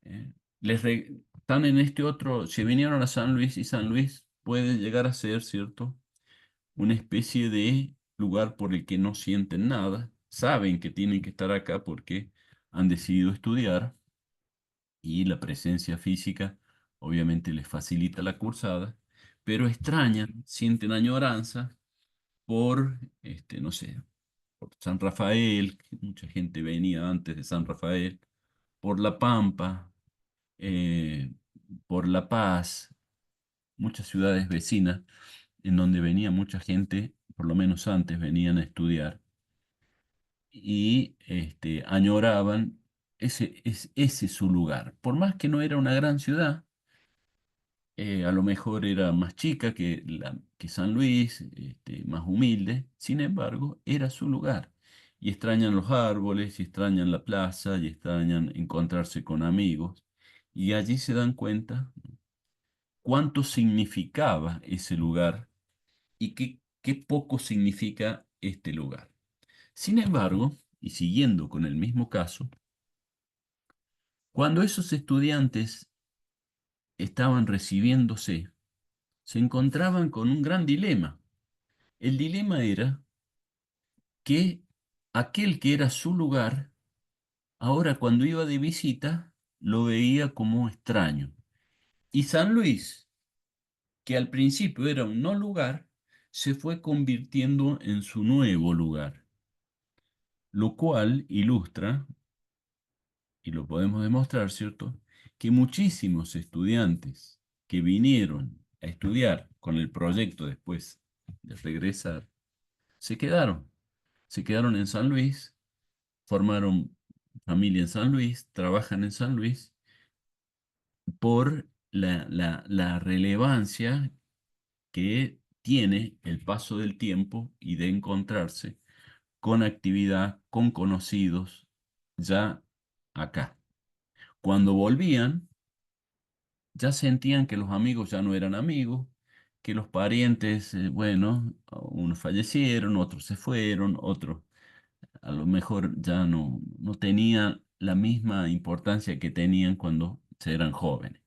¿Eh? Están en este otro, se vinieron a San Luis y San Luis puede llegar a ser, ¿cierto? Una especie de lugar por el que no sienten nada, saben que tienen que estar acá porque han decidido estudiar y la presencia física obviamente les facilita la cursada, pero extrañan, sienten añoranza por, no sé, por San Rafael, que mucha gente venía antes de San Rafael, por La Pampa, eh, por La Paz, muchas ciudades vecinas en donde venía mucha gente, por lo menos antes venían a estudiar y añoraban ese su lugar. Por más que no era una gran ciudad, a lo mejor era más chica que San Luis, más humilde, sin embargo, era su lugar. Y extrañan los árboles, y extrañan la plaza, y extrañan encontrarse con amigos. Y allí se dan cuenta cuánto significaba ese lugar y qué poco significa este lugar. Sin embargo, y siguiendo con el mismo caso, cuando esos estudiantes estaban recibiéndose, se encontraban con un gran dilema. El dilema era que aquel que era su lugar, ahora cuando iba de visita, lo veía como extraño. Y San Luis, que al principio era un no lugar, se fue convirtiendo en su nuevo lugar, lo cual ilustra, y lo podemos demostrar, ¿cierto?, que muchísimos estudiantes que vinieron a estudiar con el proyecto después de regresar, se quedaron. Se quedaron en San Luis, formaron familia en San Luis, trabajan en San Luis por la relevancia que tiene el paso del tiempo y de encontrarse con actividad, con conocidos, ya acá. Cuando volvían, ya sentían que los amigos ya no eran amigos, que los parientes, bueno, unos fallecieron, otros se fueron, otros a lo mejor ya no tenían la misma importancia que tenían cuando eran jóvenes.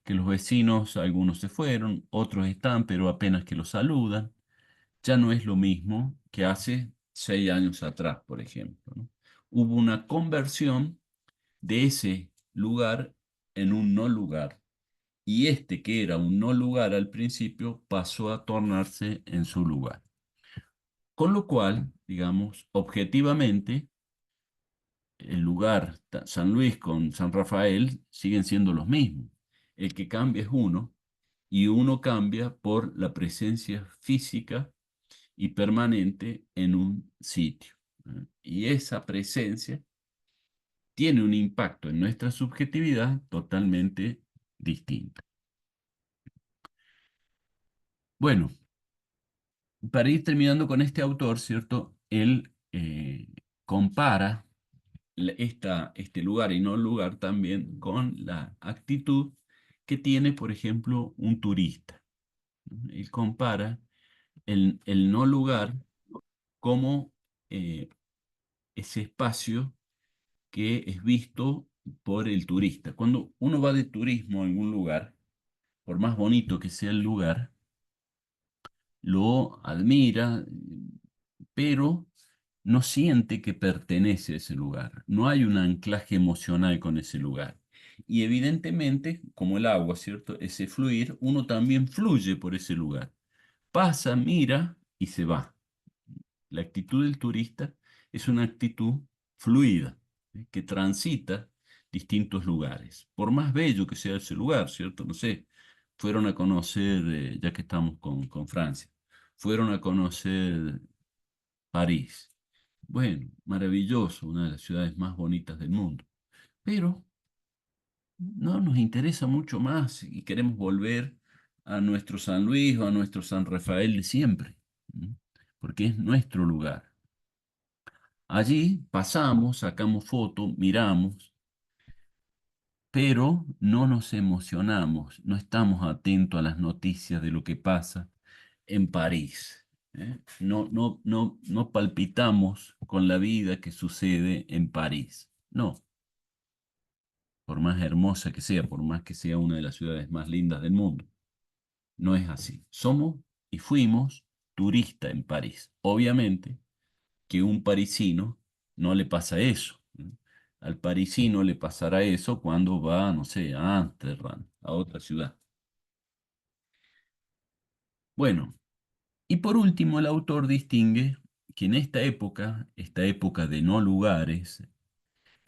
Que los vecinos, algunos se fueron, otros están, pero apenas que los saludan. Ya no es lo mismo que hace 6 años atrás, por ejemplo, ¿no? Hubo una conversión de ese lugar en un no lugar. Y este que era un no lugar al principio pasó a tornarse en su lugar. Con lo cual, digamos, objetivamente, el lugar, San Luis con San Rafael, siguen siendo los mismos. El que cambia es uno y uno cambia por la presencia física y permanente en un sitio. Y esa presencia tiene un impacto en nuestra subjetividad totalmente distinto. Bueno, para ir terminando con este autor, ¿cierto? Él compara este lugar y no lugar también con la actitud que tiene, por ejemplo, un turista, ¿no? Él compara el no lugar como ese espacio que es visto por el turista. Cuando uno va de turismo a algún lugar, por más bonito que sea el lugar, lo admira, pero no siente que pertenece a ese lugar. No hay un anclaje emocional con ese lugar. Y evidentemente, como el agua, ¿cierto? Ese fluir, uno también fluye por ese lugar. Pasa, mira y se va. La actitud del turista es una actitud fluida, ¿sí? Que transita distintos lugares. Por más bello que sea ese lugar, ¿cierto? No sé, fueron a conocer, ya que estamos con Francia, fueron a conocer París. Bueno, maravilloso, una de las ciudades más bonitas del mundo. Pero no nos interesa mucho más y queremos volver a nuestro San Luis o a nuestro San Rafael de siempre, ¿m? Porque es nuestro lugar. Allí pasamos, sacamos fotos, miramos, pero no nos emocionamos, no estamos atentos a las noticias de lo que pasa en París, ¿eh? No palpitamos con la vida que sucede en París. No, por más hermosa que sea, por más que sea una de las ciudades más lindas del mundo. No es así. Somos y fuimos turistas en París. Obviamente que un parisino no le pasa eso, ¿no? Al parisino le pasará eso cuando va, no sé, a Ámsterdam, a otra ciudad. Bueno, y por último, el autor distingue que en esta época de no lugares,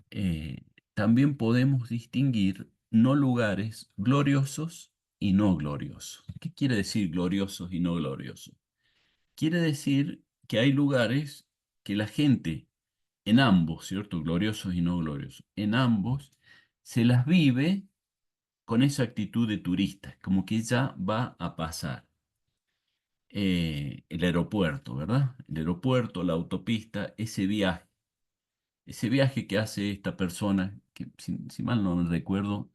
eh, también podemos distinguir no lugares gloriosos y no gloriosos. ¿Qué quiere decir gloriosos y no gloriosos? Quiere decir que hay lugares que la gente en ambos, ¿cierto? Gloriosos y no gloriosos, en ambos se las vive con esa actitud de turista, como que ya va a pasar. El aeropuerto, ¿verdad? El aeropuerto, la autopista, ese viaje que hace esta persona, que si mal no me recuerdo,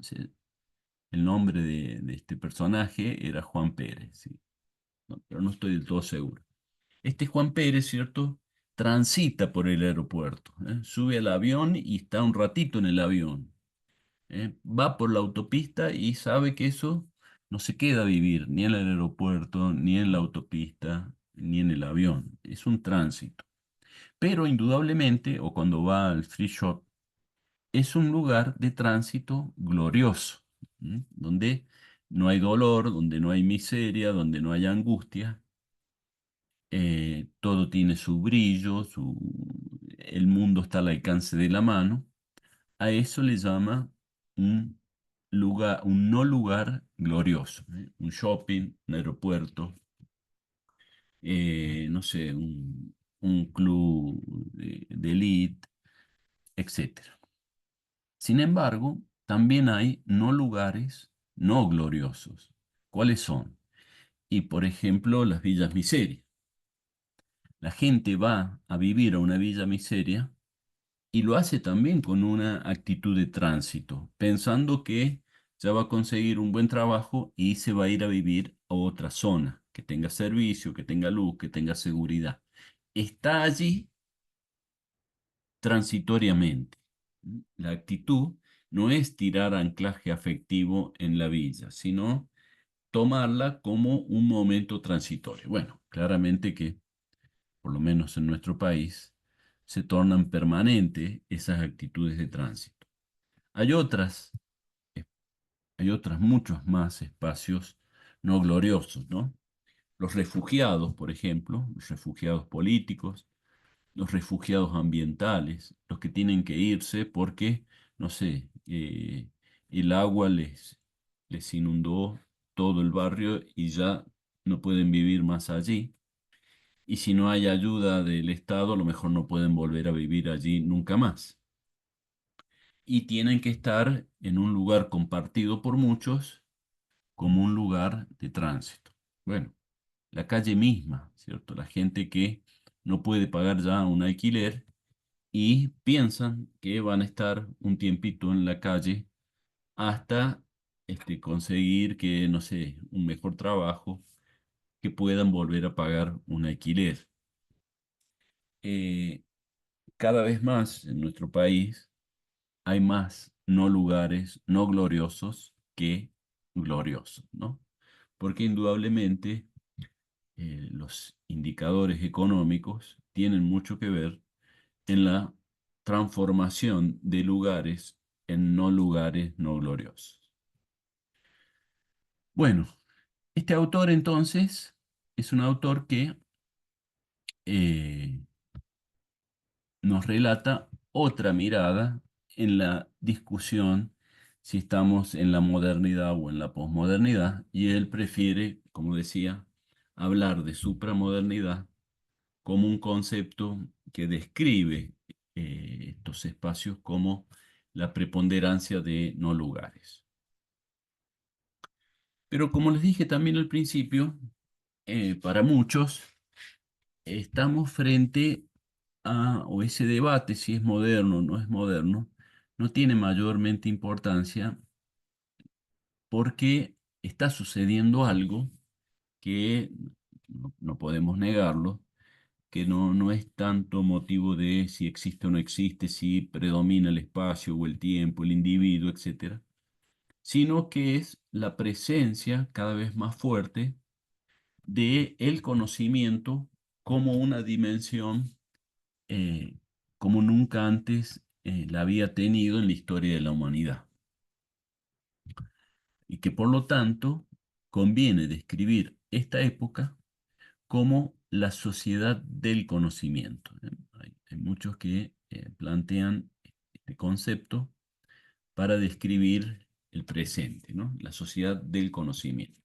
el nombre de este personaje era Juan Pérez, ¿sí? No, pero no estoy del todo seguro. Este Juan Pérez, ¿cierto? Transita por el aeropuerto, ¿eh? Sube al avión y está un ratito en el avión, ¿eh? Va por la autopista y sabe que eso no se queda a vivir ni en el aeropuerto, ni en la autopista, ni en el avión. Es un tránsito. Pero indudablemente, o cuando va al free shop, es un lugar de tránsito glorioso, ¿m? Donde no hay dolor, donde no hay miseria, donde no hay angustia. Todo tiene su brillo, el mundo está al alcance de la mano. A eso le llama un lugar, un no lugar glorioso, ¿eh? Un shopping, un aeropuerto, no sé, un club de elite, etcétera. Sin embargo, también hay no lugares no gloriosos. ¿Cuáles son? Y por ejemplo, las villas miserias. La gente va a vivir a una villa miseria y lo hace también con una actitud de tránsito, pensando que ya va a conseguir un buen trabajo y se va a ir a vivir a otra zona, que tenga servicio, que tenga luz, que tenga seguridad. Está allí transitoriamente. La actitud no es tirar anclaje afectivo en la villa, sino tomarla como un momento transitorio. Bueno, claramente que, por lo menos en nuestro país, se tornan permanentes esas actitudes de tránsito. Hay otras, eh, hay otras muchos más espacios no gloriosos, ¿no? Los refugiados, por ejemplo, los refugiados políticos, los refugiados ambientales, los que tienen que irse porque, no sé, el agua les inundó todo el barrio y ya no pueden vivir más allí. Y si no hay ayuda del Estado, a lo mejor no pueden volver a vivir allí nunca más. Y tienen que estar en un lugar compartido por muchos como un lugar de tránsito. Bueno, la calle misma, ¿cierto? La gente que no puede pagar ya un alquiler y piensan que van a estar un tiempito en la calle hasta conseguir que, no sé, un mejor trabajo, que puedan volver a pagar un alquiler. Eh, Cada vez más en nuestro país hay más no lugares no gloriosos que gloriosos, ¿no? Porque indudablemente los indicadores económicos tienen mucho que ver en la transformación de lugares en no lugares no gloriosos. Bueno, este autor entonces es un autor que eh, nos relata otra mirada en la discusión si estamos en la modernidad o en la posmodernidad, y él prefiere, como decía, hablar de supramodernidad como un concepto que describe estos espacios como la preponderancia de no lugares. Pero como les dije también al principio, para muchos estamos frente o ese debate, si es moderno o no es moderno, no tiene mayormente importancia porque está sucediendo algo que no podemos negarlo, que no es tanto motivo de si existe o no existe, si predomina el espacio o el tiempo, el individuo, etcétera, sino que es la presencia cada vez más fuerte de el conocimiento como una dimensión eh, como nunca antes la había tenido en la historia de la humanidad. Y que por lo tanto conviene describir esta época como la sociedad del conocimiento. Hay muchos que plantean este concepto para describir el presente, ¿no? La sociedad del conocimiento.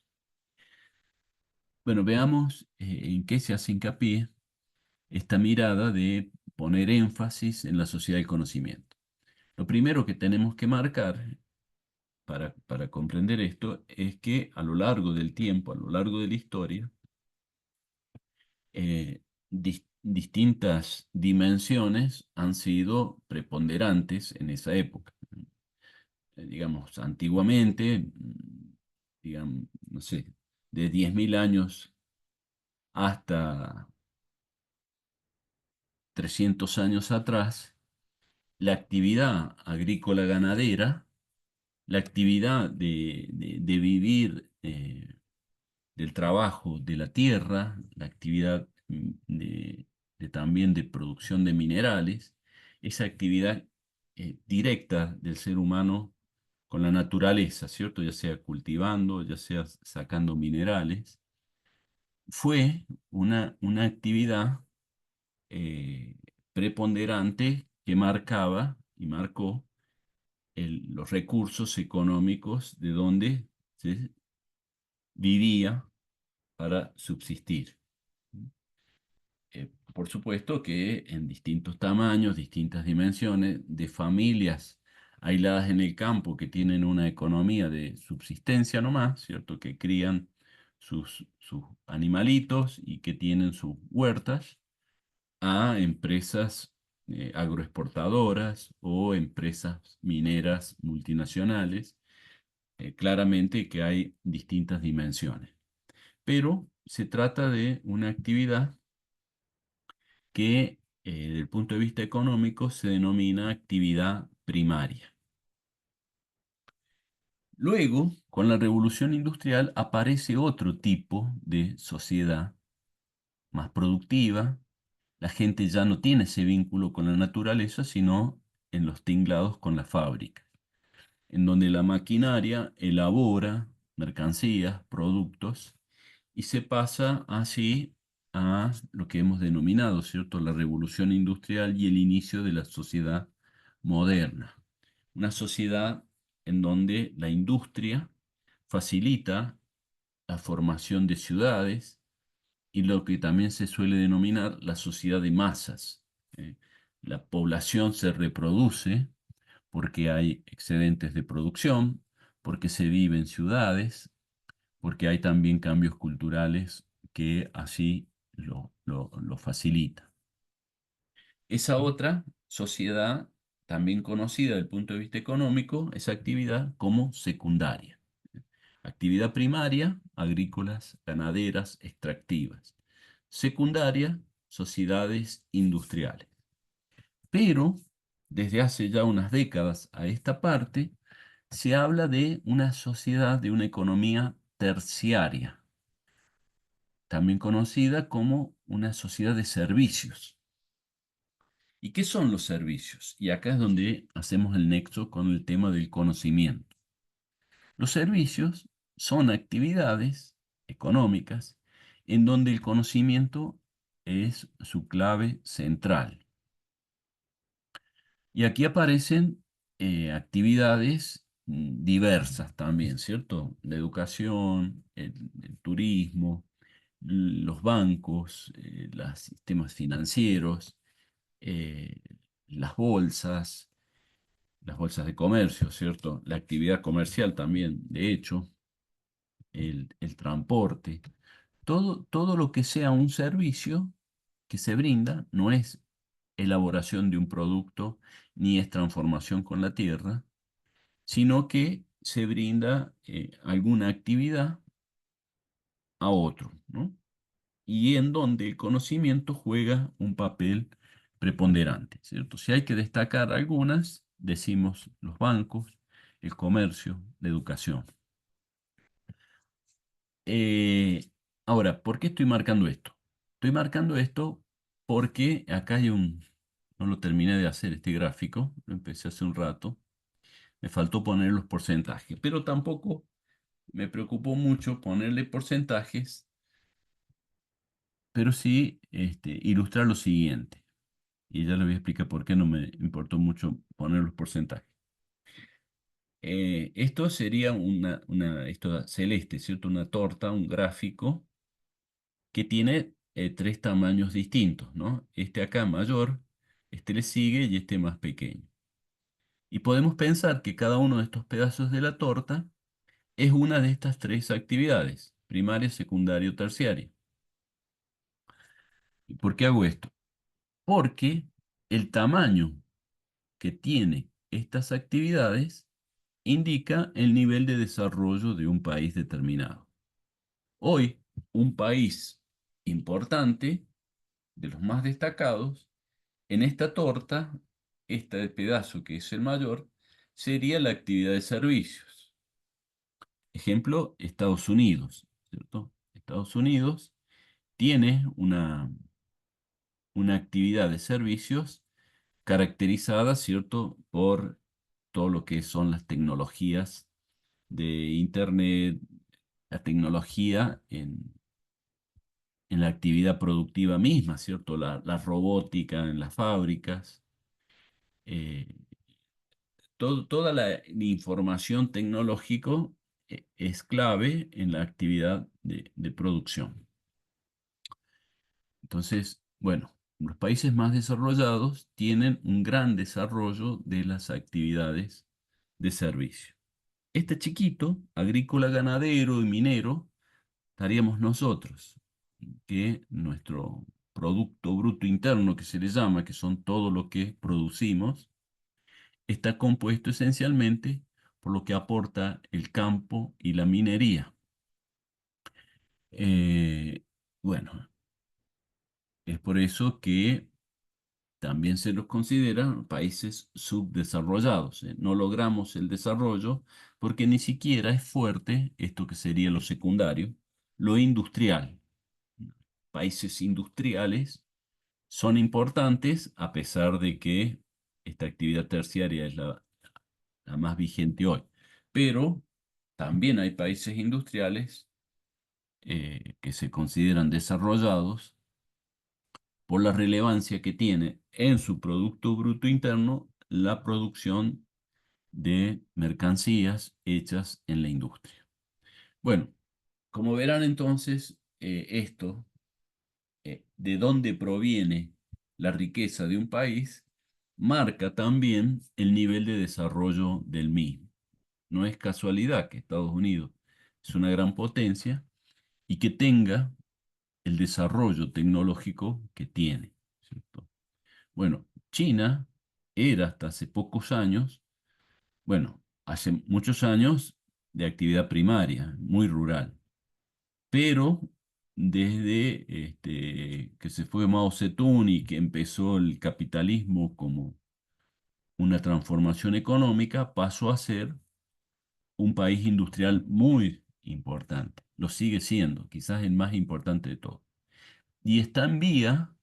Bueno, veamos en qué se hace hincapié esta mirada de poner énfasis en la sociedad del conocimiento. Lo primero que tenemos que marcar para comprender esto es que a lo largo del tiempo, a lo largo de la historia, distintas dimensiones han sido preponderantes en esa época. Digamos, antiguamente, digamos, no sé, de 10.000 años hasta 300 años atrás, la actividad agrícola ganadera, la actividad de vivir del trabajo de la tierra, la actividad también de producción de minerales, esa actividad directa del ser humano con la naturaleza, ¿cierto? Ya sea cultivando, ya sea sacando minerales, fue una actividad eh, preponderante que marcaba y marcó los recursos económicos de donde se vivía para subsistir. Por supuesto que en distintos tamaños, distintas dimensiones, de familias aisladas en el campo que tienen una economía de subsistencia nomás, ¿cierto? Que crían sus animalitos y que tienen sus huertas, a empresas agroexportadoras o empresas mineras multinacionales. Claramente que hay distintas dimensiones, pero se trata de una actividad que desde el punto de vista económico se denomina actividad primaria. Luego, con la revolución industrial, aparece otro tipo de sociedad más productiva. La gente ya no tiene ese vínculo con la naturaleza, sino en los tinglados con la fábrica, en donde la maquinaria elabora mercancías, productos, y se pasa así a lo que hemos denominado, ¿cierto?, la revolución industrial y el inicio de la sociedad moderna. Una sociedad en donde la industria facilita la formación de ciudades y lo que también se suele denominar la sociedad de masas. ¿eh? La población se reproduce porque hay excedentes de producción, porque se vive en ciudades, porque hay también cambios culturales que así lo facilitan. Esa otra sociedad también conocida desde el punto de vista económico, esa actividad como secundaria. Actividad primaria, agrícolas, ganaderas, extractivas. Secundaria, sociedades industriales. Pero desde hace ya unas décadas a esta parte, se habla de una sociedad, de una economía terciaria, también conocida como una sociedad de servicios. ¿Y qué son los servicios? Y acá es donde hacemos el nexo con el tema del conocimiento. Los servicios son actividades económicas en donde el conocimiento es su clave central. Y aquí aparecen actividades diversas también, ¿cierto? La educación, el turismo, los bancos, los sistemas financieros, eh, las bolsas de comercio, ¿cierto? La actividad comercial también, de hecho, el transporte, todo lo que sea un servicio que se brinda no es elaboración de un producto ni es transformación con la tierra, sino que se brinda alguna actividad a otro, ¿no? Y en donde el conocimiento juega un papel preponderante, ¿cierto? Si hay que destacar algunas, decimos los bancos, el comercio, la educación. Eh, Ahora, ¿por qué estoy marcando esto? Estoy marcando esto porque acá hay no lo terminé de hacer este gráfico, lo empecé hace un rato, me faltó poner los porcentajes, pero tampoco me preocupó mucho ponerle porcentajes, pero sí ilustrar lo siguiente. Y ya le voy a explicar por qué no me importó mucho poner los porcentajes. Esto sería esto celeste, ¿cierto? Una torta, un gráfico que tiene tres tamaños distintos, ¿no? Este acá mayor, este le sigue y este más pequeño. Y podemos pensar que cada uno de estos pedazos de la torta es una de estas tres actividades, primaria, secundaria o terciaria. ¿Y por qué hago esto? Porque el tamaño que tiene estas actividades indica el nivel de desarrollo de un país determinado. Hoy, un país importante, de los más destacados, en esta torta, este pedazo que es el mayor, sería la actividad de servicios. Ejemplo, Estados Unidos, ¿cierto? Estados Unidos tiene una actividad de servicios caracterizada, ¿cierto?, por todo lo que son las tecnologías de Internet, la tecnología en la actividad productiva misma, ¿cierto? La robótica en las fábricas, eh, toda la información tecnológica es clave en la actividad de producción. Entonces, bueno, los países más desarrollados tienen un gran desarrollo de las actividades de servicio. Este chiquito, agrícola, ganadero y minero, estaríamos nosotros, que nuestro Producto Bruto Interno, que se le llama, que son todo lo que producimos, está compuesto esencialmente por lo que aporta el campo y la minería. Eh, bueno, es por eso que también se los considera países subdesarrollados. No logramos el desarrollo porque ni siquiera es fuerte esto que sería lo secundario, lo industrial. Países industriales son importantes a pesar de que esta actividad terciaria es la más vigente hoy. Pero también hay países industriales que se consideran desarrollados por la relevancia que tiene en su Producto Bruto Interno la producción de mercancías hechas en la industria. Bueno, como verán entonces, de dónde proviene la riqueza de un país, marca también el nivel de desarrollo del mismo. No es casualidad que Estados Unidos es una gran potencia y que tenga el desarrollo tecnológico que tiene, ¿cierto? Bueno, China era hasta hace pocos años, bueno, hace muchos años de actividad primaria, muy rural. Pero desde que se fue Mao Zedong y que empezó el capitalismo como una transformación económica, pasó a ser un país industrial muy importante. Lo sigue siendo, quizás el más importante de todos. Y está en vía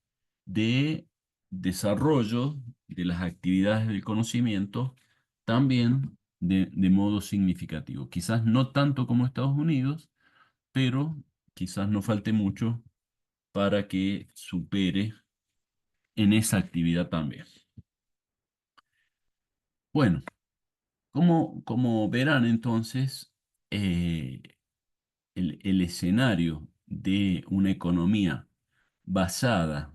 de desarrollo de las actividades del conocimiento también de modo significativo. Quizás no tanto como Estados Unidos, pero quizás no falte mucho para que supere en esa actividad también. Bueno, como verán entonces, eh, el escenario de una economía basada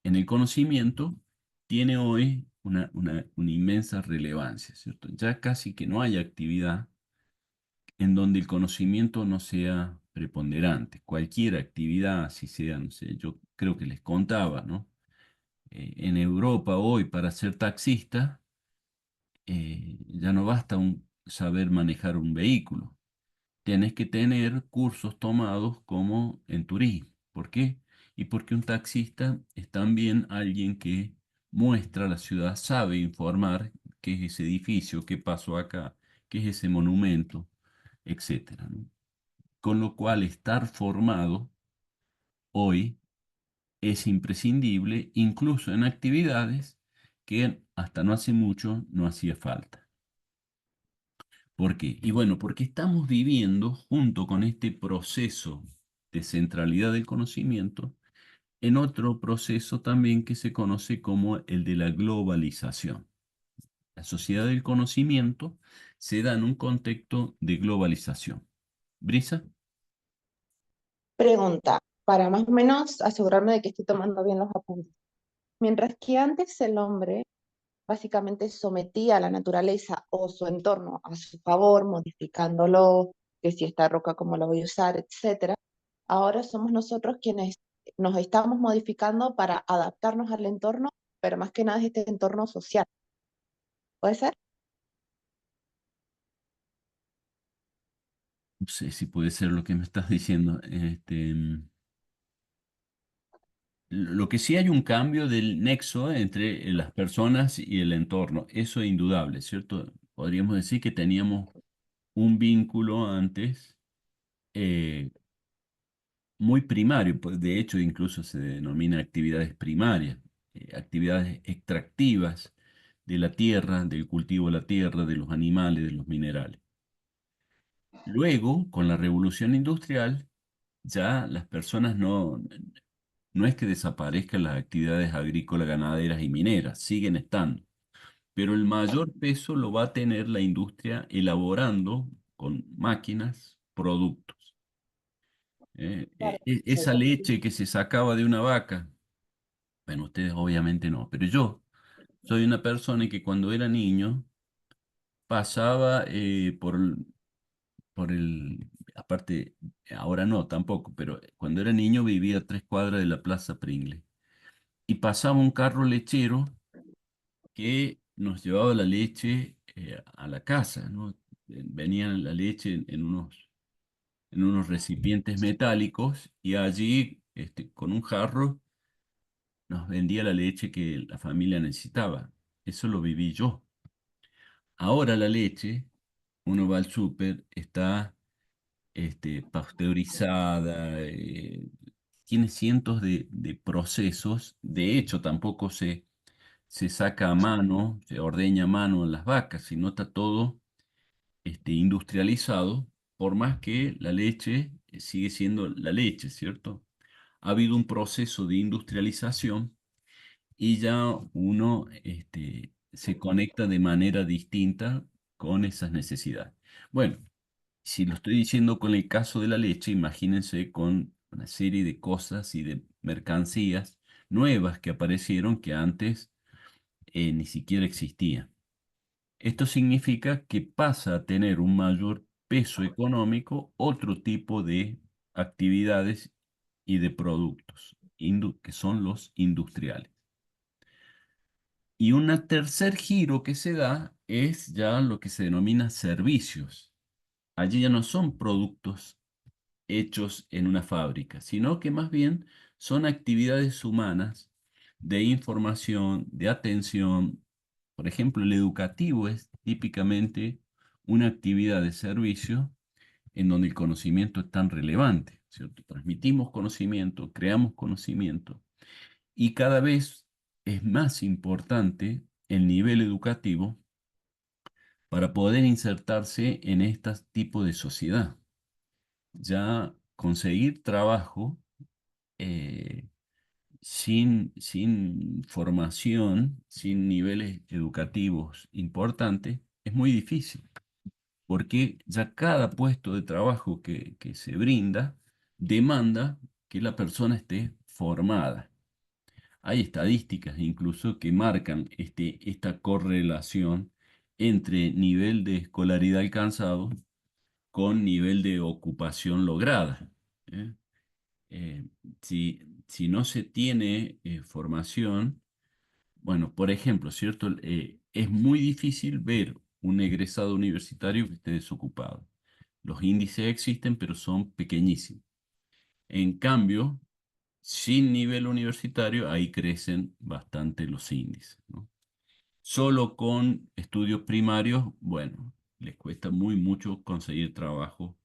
en el conocimiento tiene hoy una inmensa relevancia, ¿cierto? Ya casi que no hay actividad en donde el conocimiento no sea preponderante. Cualquier actividad, si sea, no sé, yo creo que les contaba, ¿no? En Europa hoy para ser taxista ya no basta saber manejar un vehículo. Tienes que tener cursos tomados como en turismo. ¿Por qué? Y porque un taxista es también alguien que muestra la ciudad, sabe informar qué es ese edificio, qué pasó acá, qué es ese monumento, etcétera, ¿no? Con lo cual, estar formado hoy es imprescindible, incluso en actividades que hasta no hace mucho no hacía falta. ¿Por qué? Y bueno, porque estamos viviendo, junto con este proceso de centralidad del conocimiento, en otro proceso también que se conoce como el de la globalización. La sociedad del conocimiento se da en un contexto de globalización. ¿Brisa? Pregunta, para más o menos asegurarme de que estoy tomando bien los apuntes. Mientras que antes el hombre básicamente sometía a la naturaleza o su entorno a su favor, modificándolo, que si esta roca cómo la voy a usar, etcétera. Ahora somos nosotros quienes nos estamos modificando para adaptarnos al entorno, pero más que nada es este entorno social. ¿Puede ser? No sé si puede ser lo que me estás diciendo. Lo que sí hay un cambio del nexo entre las personas y el entorno, eso es indudable, ¿cierto? Podríamos decir que teníamos un vínculo antes eh, muy primario, pues de hecho incluso se denomina actividades primarias, actividades extractivas de la tierra, del cultivo de la tierra, de los animales, de los minerales. Luego, con la revolución industrial, ya las personas no es que desaparezcan las actividades agrícolas, ganaderas y mineras, siguen estando, pero el mayor peso lo va a tener la industria elaborando con máquinas productos. Claro, Esa leche que se sacaba de una vaca, bueno, ustedes obviamente no, pero yo soy una persona que cuando era niño pasaba aparte, ahora no tampoco, pero cuando era niño vivía a 3 cuadras de la Plaza Pringle y pasaba un carro lechero que nos llevaba la leche a la casa, ¿no? Venía la leche en unos recipientes metálicos y allí, con un jarro, nos vendía la leche que la familia necesitaba. Eso lo viví yo. Ahora la leche, uno va al súper, está pasteurizada, tiene cientos de procesos. De hecho, tampoco se saca a mano, se ordeña a mano en las vacas, sino está todo industrializado, por más que la leche sigue siendo la leche, ¿cierto? Ha habido un proceso de industrialización y ya uno se conecta de manera distinta con esas necesidades. Bueno, si lo estoy diciendo con el caso de la leche, imagínense con una serie de cosas y de mercancías nuevas que aparecieron que antes ni siquiera existían. Esto significa que pasa a tener un mayor peso económico otro tipo de actividades y de productos, que son los industriales. Y un tercer giro que se da es ya lo que se denomina servicios. Allí ya no son productos hechos en una fábrica, sino que más bien son actividades humanas de información, de atención. Por ejemplo, el educativo es típicamente una actividad de servicio en donde el conocimiento es tan relevante, ¿cierto? Transmitimos conocimiento, creamos conocimiento y cada vez es más importante el nivel educativo para poder insertarse en este tipo de sociedad. Ya conseguir trabajo eh, sin formación, sin niveles educativos importantes, es muy difícil, porque ya cada puesto de trabajo que se brinda demanda que la persona esté formada. Hay estadísticas incluso que marcan esta correlación entre nivel de escolaridad alcanzado con nivel de ocupación lograda. ¿Eh? Eh, si no se tiene formación, bueno, por ejemplo, ¿cierto? Es muy difícil ver un egresado universitario que esté desocupado. Los índices existen, pero son pequeñísimos. En cambio, sin nivel universitario, ahí crecen bastante los índices, ¿no? Solo con estudios primarios, bueno, les cuesta mucho conseguir trabajo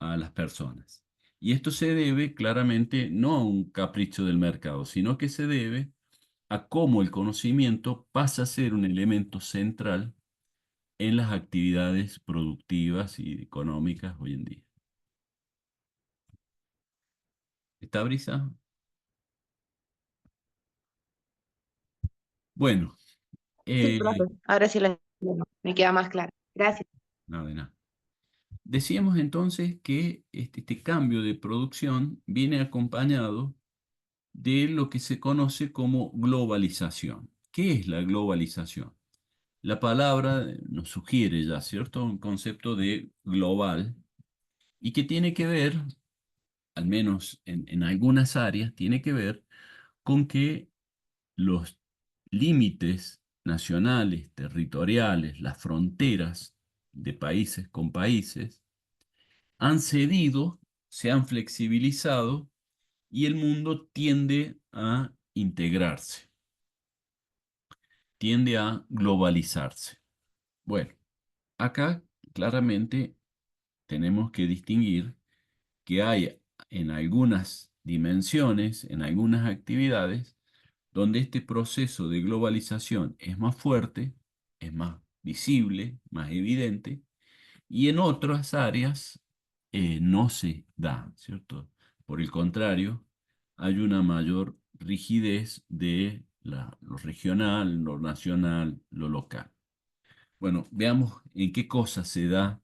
a las personas. Y esto se debe claramente no a un capricho del mercado, sino que se debe a cómo el conocimiento pasa a ser un elemento central en las actividades productivas y económicas hoy en día. ¿Está, Brisa? Bueno, Sí, eh, profe. Ahora sí lo entiendo. Me queda más claro. Gracias. nada de nada. Decíamos entonces que este cambio de producción viene acompañado de lo que se conoce como globalización. ¿Qué es la globalización? La palabra nos sugiere ya, ¿cierto? Un concepto de global y que tiene que ver, al menos en algunas áreas, tiene que ver con que los límites nacionales, territoriales, las fronteras de países con países han cedido, se han flexibilizado y el mundo tiende a integrarse, tiende a globalizarse. Bueno, acá claramente tenemos que distinguir que hay en algunas dimensiones, en algunas actividades, donde este proceso de globalización es más fuerte, es más visible, más evidente, y en otras áreas no se da, ¿cierto? Por el contrario, hay una mayor rigidez de lo regional, lo nacional, lo local. Bueno, veamos en qué cosas se da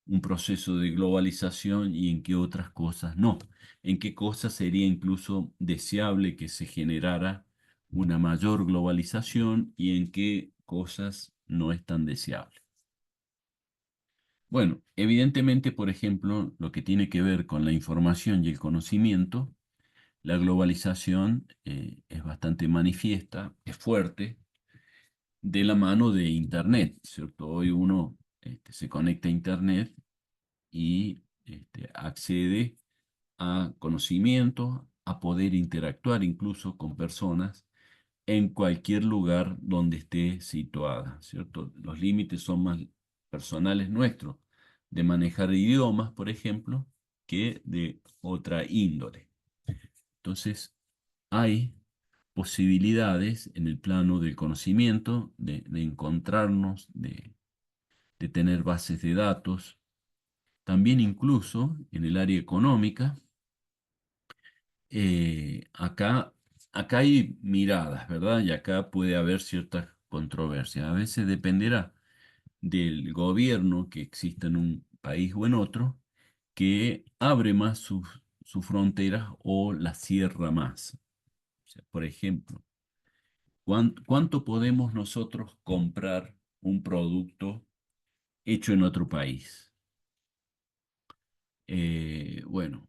un proceso de globalización y en qué otras cosas no. En qué cosas sería incluso deseable que se generara una mayor globalización y en qué cosas no es tan deseable. Bueno, evidentemente, por ejemplo, lo que tiene que ver con la información y el conocimiento, la globalización es bastante manifiesta, es fuerte, de la mano de Internet, ¿cierto? Hoy uno se conecta a Internet y accede a conocimiento, a poder interactuar incluso con personas en cualquier lugar donde esté situada, ¿cierto? Los límites son más personales nuestros, de manejar idiomas, por ejemplo, que de otra índole. Entonces, hay posibilidades en el plano del conocimiento, de encontrarnos, de tener bases de datos, también incluso en el área económica. Acá hay miradas, ¿verdad? Y acá puede haber ciertas controversias. A veces dependerá del gobierno que exista en un país o en otro, que abre más sus fronteras o las cierra más. O sea, por ejemplo, ¿cuánto podemos nosotros comprar un producto hecho en otro país? Bueno,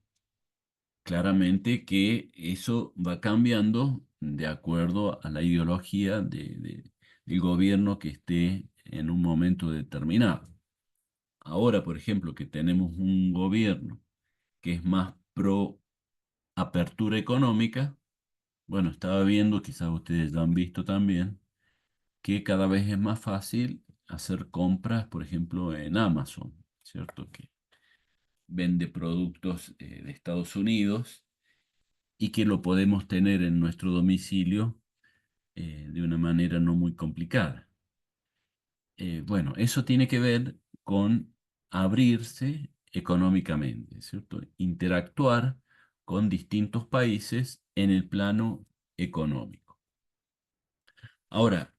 claramente que eso va cambiando de acuerdo a la ideología del gobierno que esté en un momento determinado. Ahora, por ejemplo, que tenemos un gobierno que es más pro apertura económica, bueno, estaba viendo, quizás ustedes lo han visto también, que cada vez es más fácil hacer compras, por ejemplo, en Amazon, ¿cierto? Que vende productos de Estados Unidos y que lo podemos tener en nuestro domicilio de una manera no muy complicada. Bueno, eso tiene que ver con abrirse económicamente, ¿cierto? Interactuar con distintos países en el plano económico. Ahora,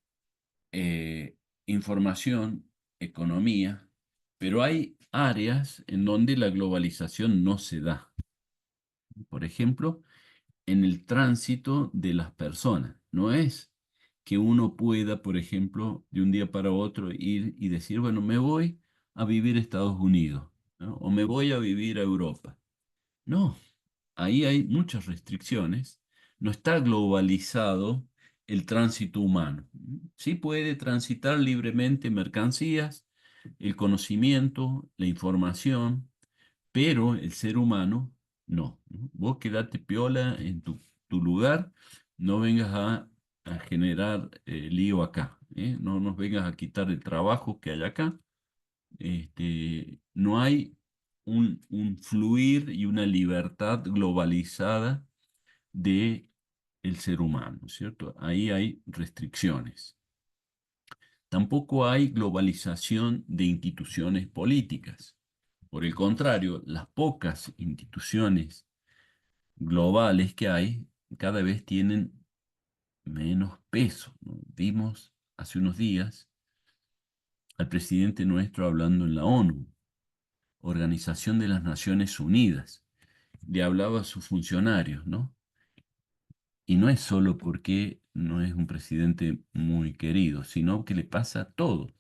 información, economía, pero hay áreas en donde la globalización no se da. Por ejemplo, en el tránsito de las personas. No es que uno pueda, por ejemplo, de un día para otro ir y decir, bueno, me voy a vivir a Estados Unidos, ¿no? O me voy a vivir a Europa. No, ahí hay muchas restricciones. No está globalizado el tránsito humano. Sí puede transitar libremente mercancías, el conocimiento, la información, pero el ser humano no, ¿no? Vos quedate piola en tu lugar, no vengas a generar lío acá, ¿eh? No nos vengas a quitar el trabajo que hay acá. No hay un fluir y una libertad globalizada de el ser humano, ¿cierto? Ahí hay restricciones. Tampoco hay globalización de instituciones políticas. Por el contrario, las pocas instituciones globales que hay cada vez tienen menos peso, ¿no? Vimos hace unos días al presidente nuestro hablando en la ONU, Organización de las Naciones Unidas. Le hablaba a sus funcionarios, ¿no? Y no es solo porque no es un presidente muy querido, sino que le pasa a todos.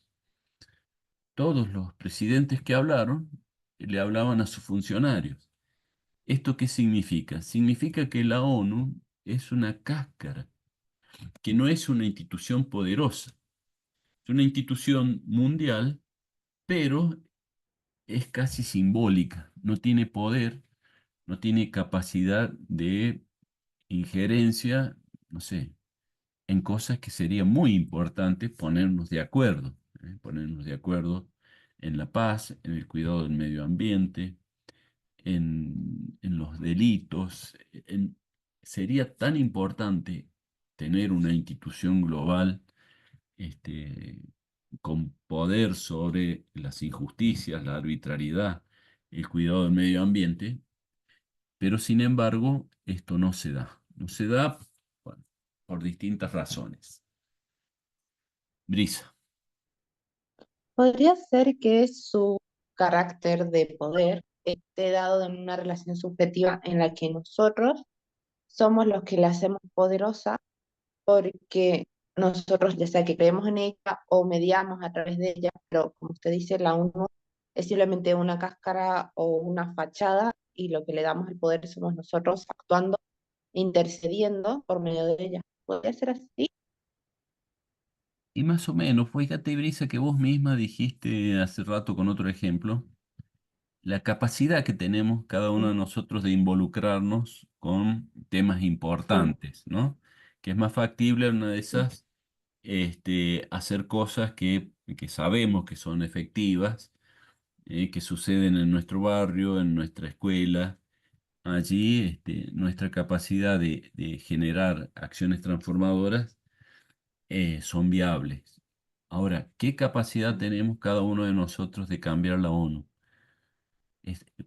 Todos los presidentes que hablaron le hablaban a sus funcionarios. ¿Esto qué significa? Significa que la ONU es una cáscara, que no es una institución poderosa. Es una institución mundial, pero es casi simbólica. No tiene poder, no tiene capacidad de injerencia, no sé, en cosas que sería muy importante ponernos de acuerdo, ¿eh? Ponernos de acuerdo en la paz, en el cuidado del medio ambiente, en los delitos. Sería tan importante tener una institución global este, con poder sobre las injusticias, la arbitrariedad, el cuidado del medio ambiente, pero sin embargo esto no se da. No se da, bueno, por distintas razones. Brisa. Podría ser que su carácter de poder esté dado en una relación subjetiva en la que nosotros somos los que la hacemos poderosa porque nosotros ya sea que creemos en ella o mediamos a través de ella, pero como usted dice, la ONU es simplemente una cáscara o una fachada y lo que le damos el poder somos nosotros actuando, intercediendo por medio de ella. ¿Podría ser así? Y más o menos, fíjate, Brisa, que vos misma dijiste hace rato con otro ejemplo, la capacidad que tenemos cada uno de nosotros de involucrarnos con temas Sí, importantes, ¿no? Que es más factible en una de sí. esas hacer cosas que sabemos que son efectivas, que suceden en nuestro barrio, en nuestra escuela. Allí nuestra capacidad de generar acciones transformadoras son viables. Ahora, ¿qué capacidad tenemos cada uno de nosotros de cambiar la ONU?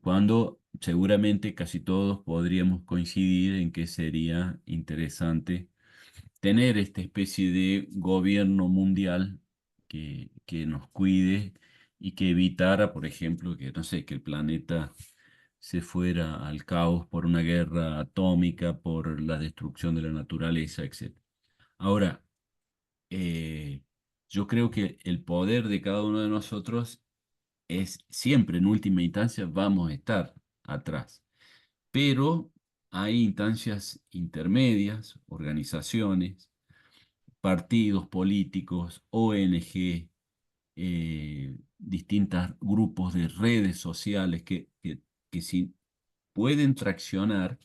Cuando seguramente casi todos podríamos coincidir en que sería interesante tener esta especie de gobierno mundial que nos cuide y que evitara, por ejemplo, que no sé, que el planeta se fuera al caos por una guerra atómica, por la destrucción de la naturaleza, etc. Ahora, eh, yo creo que el poder de cada uno de nosotros es siempre, en última instancia, vamos a estar atrás. Pero hay instancias intermedias, organizaciones, partidos políticos, ONG, distintos grupos de redes sociales que sí pueden traccionar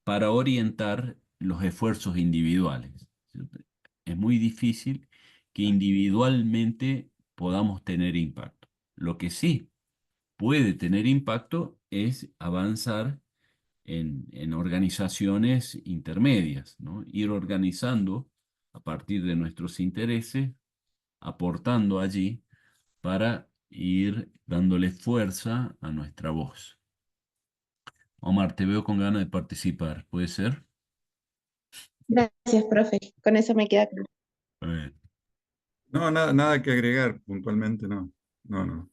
para orientar los esfuerzos individuales. Es muy difícil que individualmente podamos tener impacto. Lo que sí puede tener impacto es avanzar en organizaciones intermedias, ¿no? Ir organizando a partir de nuestros intereses, aportando allí para ir dándole fuerza a nuestra voz. Omar, te veo con ganas de participar, ¿puede ser? Gracias, profe. Con eso me queda claro. Eh, No, nada que agregar puntualmente, no. No, no.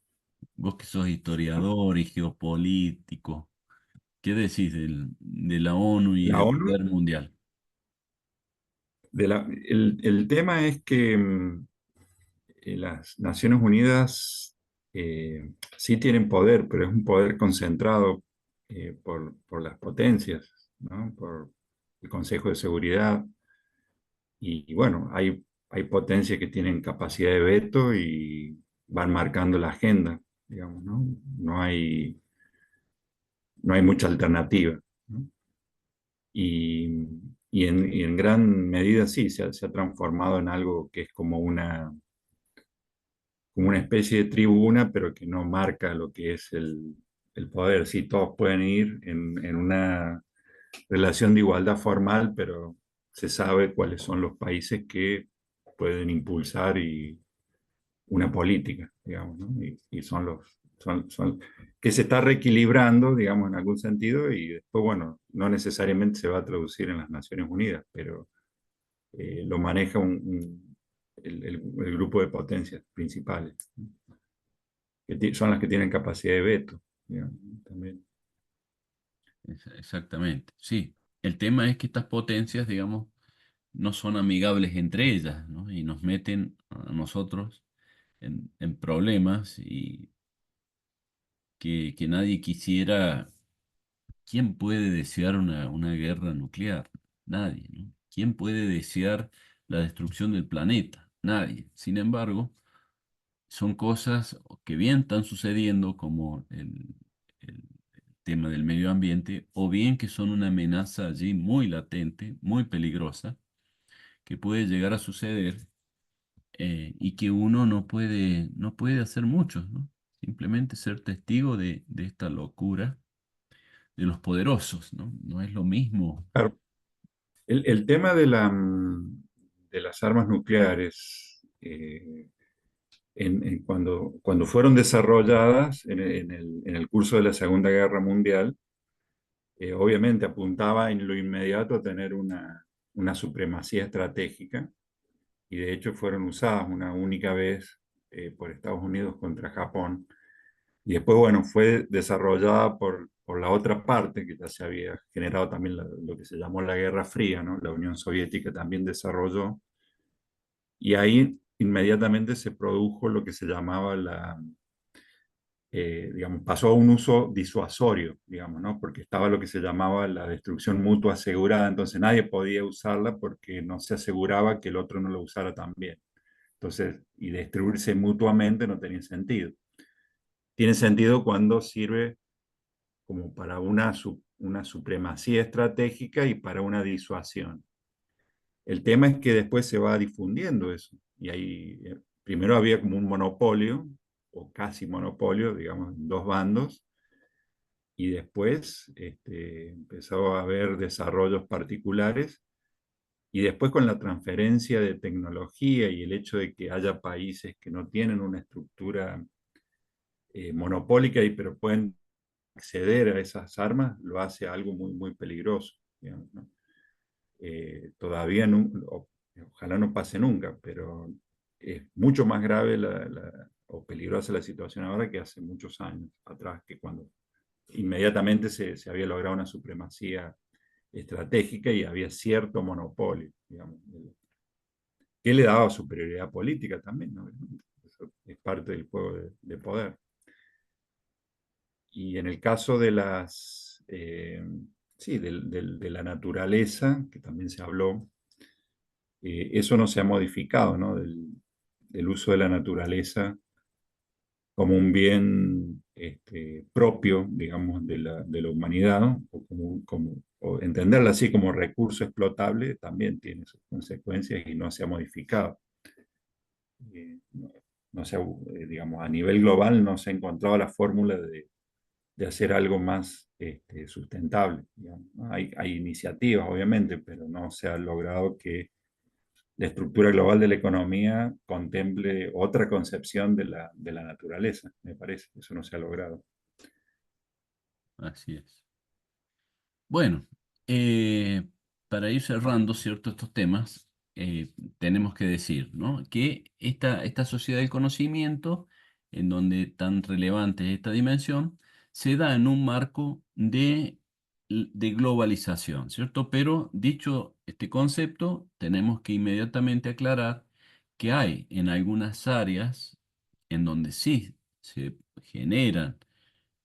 Vos que sos historiador y geopolítico, ¿qué decís de la ONU y La el ONU, poder mundial? el tema es que las Naciones Unidas sí tienen poder, pero es un poder concentrado por las potencias, ¿no? Por el Consejo de Seguridad. Y bueno, hay potencias que tienen capacidad de veto y van marcando la agenda, digamos, ¿no? No hay mucha alternativa, ¿no? Y, y en gran medida sí, se ha transformado en algo que es como una especie de tribuna, pero que no marca lo que es el poder. Sí, todos pueden ir en una relación de igualdad formal, pero se sabe cuáles son los países que pueden impulsar una política, digamos, ¿no? Y son que se está reequilibrando, digamos, en algún sentido, y después, bueno, no necesariamente se va a traducir en las Naciones Unidas, pero lo maneja el grupo de potencias principales, ¿no? Son las que tienen capacidad de veto, digamos, también. Exactamente, sí. El tema es que estas potencias, digamos, no son amigables entre ellas, ¿no? Y nos meten a nosotros en problemas y que nadie quisiera. ¿Quién puede desear una guerra nuclear? Nadie, ¿no? ¿Quién puede desear la destrucción del planeta? Nadie. Sin embargo, son cosas que bien están sucediendo, como el tema del medio ambiente, o bien que son una amenaza allí muy latente, muy peligrosa, que puede llegar a suceder, y que uno no puede hacer mucho, ¿no? Simplemente ser testigo de esta locura de los poderosos, ¿no? No es lo mismo. Claro, el tema de las armas nucleares, cuando fueron desarrolladas en el curso de la Segunda Guerra Mundial, obviamente apuntaba en lo inmediato a tener una supremacía estratégica, y de hecho fueron usadas una única vez por Estados Unidos contra Japón. Y después, bueno, fue desarrollada por la otra parte, que ya se había generado también lo que se llamó la Guerra Fría, ¿no? La Unión Soviética también desarrolló, y ahí inmediatamente se produjo lo que se llamaba digamos, pasó a un uso disuasorio, digamos, ¿no? Porque estaba lo que se llamaba la destrucción mutua asegurada, entonces nadie podía usarla porque no se aseguraba que el otro no lo usara también. Entonces, y destruirse mutuamente no tenía sentido. Tiene sentido cuando sirve como para una supremacía estratégica y para una disuasión. El tema es que después se va difundiendo eso. Y ahí, primero había como un monopolio, o casi monopolio, digamos, en dos bandos, y después empezó a haber desarrollos particulares, y después con la transferencia de tecnología y el hecho de que haya países que no tienen una estructura monopólica, pero pueden acceder a esas armas, lo hace algo muy, muy peligroso, digamos, ¿no? Todavía no, ojalá no pase nunca, pero es mucho más grave o peligrosa la situación ahora que hace muchos años atrás, que cuando inmediatamente se había logrado una supremacía estratégica y había cierto monopolio, digamos, que le daba superioridad política también, ¿no? Eso es parte del juego de poder. Y en el caso sí, de la naturaleza, que también se habló, eso no se ha modificado, ¿no? Del uso de la naturaleza como un bien propio, digamos, de la humanidad, ¿no? O entenderla así como recurso explotable, también tiene sus consecuencias y no se ha modificado. No, no se ha, digamos, a nivel global no se ha encontrado la fórmula de hacer algo más sustentable, digamos, ¿no? Hay iniciativas, obviamente, pero no se ha logrado que la estructura global de la economía contemple otra concepción de la naturaleza, me parece. Eso no se ha logrado. Así es. Bueno, para ir cerrando, ¿cierto? Estos temas, tenemos que decir, ¿no? Que esta sociedad del conocimiento, en donde tan relevante es esta dimensión, se da en un marco de globalización, ¿cierto? Pero dicho este concepto, tenemos que inmediatamente aclarar que hay en algunas áreas en donde sí se generan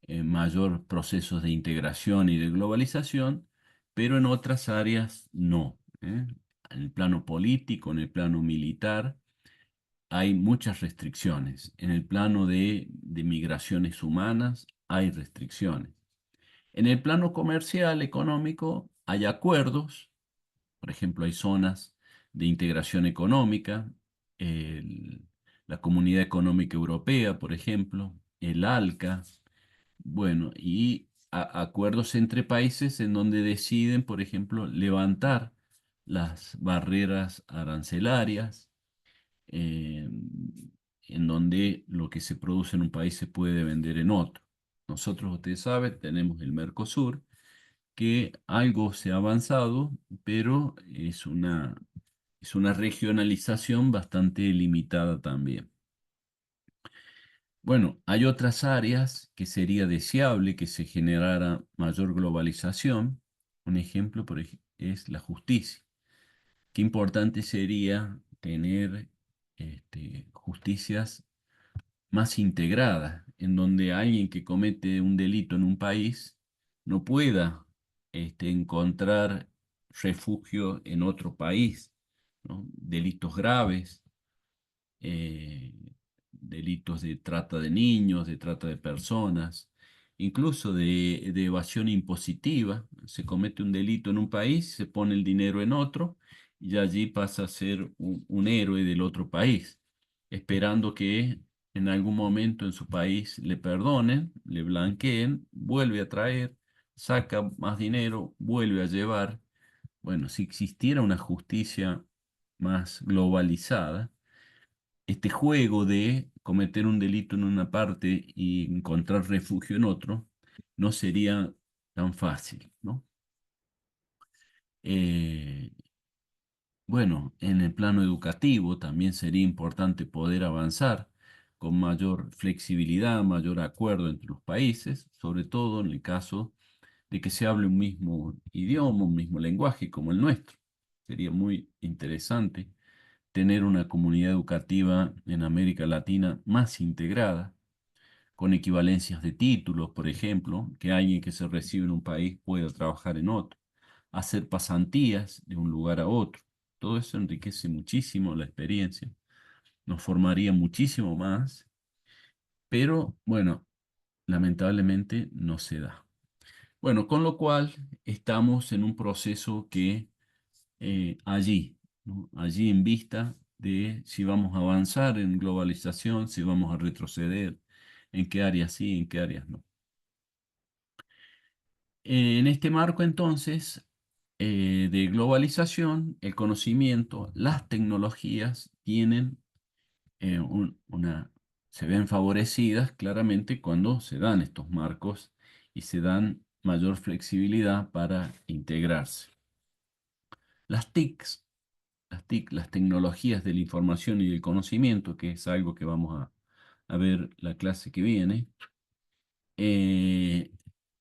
mayor procesos de integración y de globalización, pero en otras áreas no. En el plano político, en el plano militar, hay muchas restricciones. En el plano de migraciones humanas, hay restricciones. En el plano comercial, económico, hay acuerdos. Por ejemplo, hay zonas de integración económica, el- la Comunidad Económica Europea, por ejemplo, el ALCA, bueno, y acuerdos entre países en donde deciden, por ejemplo, levantar las barreras arancelarias, eh, en donde lo que se produce en un país se puede vender en otro. Nosotros, ustedes saben, tenemos el Mercosur, que algo se ha avanzado, pero es una regionalización bastante limitada también. Bueno, hay otras áreas que sería deseable que se generara mayor globalización. Un ejemplo es la justicia. Qué importante sería tener justicias más integradas, en donde alguien que comete un delito en un país no pueda encontrar refugio en otro país, ¿no? Delitos graves, eh, delitos de trata de niños, de trata de personas, incluso de evasión impositiva. Se comete un delito en un país, se pone el dinero en otro y allí pasa a ser un héroe del otro país, esperando que en algún momento en su país le perdonen, le blanqueen, vuelve a traer, saca más dinero, vuelve a llevar. Bueno, si existiera una justicia más globalizada, este juego de cometer un delito en una parte y encontrar refugio en otro no sería tan fácil, ¿no? Eh, bueno, en el plano educativo también sería importante poder avanzar con mayor flexibilidad, mayor acuerdo entre los países, sobre todo en el caso de que se hable un mismo idioma, un mismo lenguaje como el nuestro. Sería muy interesante tener una comunidad educativa en América Latina más integrada, con equivalencias de títulos, por ejemplo, que alguien que se recibe en un país pueda trabajar en otro, hacer pasantías de un lugar a otro. Todo eso enriquece muchísimo la experiencia, nos formaría muchísimo más, pero bueno, lamentablemente no se da. Bueno, con lo cual estamos en un proceso que allí, ¿no? Allí en vista de si vamos a avanzar en globalización, si vamos a retroceder, en qué áreas sí, en qué áreas no. En este marco entonces de globalización, el conocimiento, las tecnologías tienen se ven favorecidas claramente cuando se dan estos marcos y se dan mayor flexibilidad para integrarse. Las TICs, las tecnologías de la información y del conocimiento, que es algo que vamos a ver la clase que viene, eh,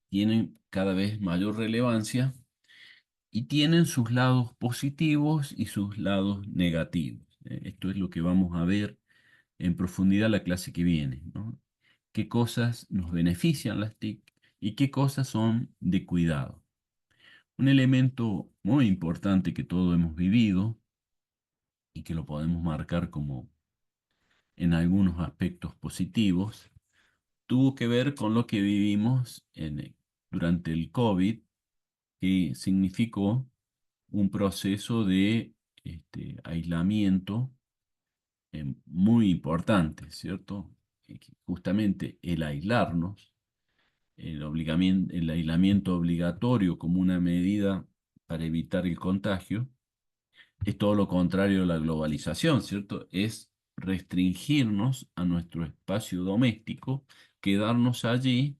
tienen cada vez mayor relevancia y tienen sus lados positivos y sus lados negativos. Esto es lo que vamos a ver en profundidad la clase que viene, ¿no? ¿Qué cosas nos benefician las TIC y qué cosas son de cuidado? Un elemento muy importante que todos hemos vivido y que lo podemos marcar como en algunos aspectos positivos, tuvo que ver con lo que vivimos durante el COVID, que significó un proceso de aislamiento muy importante, ¿cierto? Que justamente el aislarnos, el aislamiento obligatorio como una medida para evitar el contagio, es todo lo contrario a la globalización, ¿cierto? Es restringirnos a nuestro espacio doméstico, quedarnos allí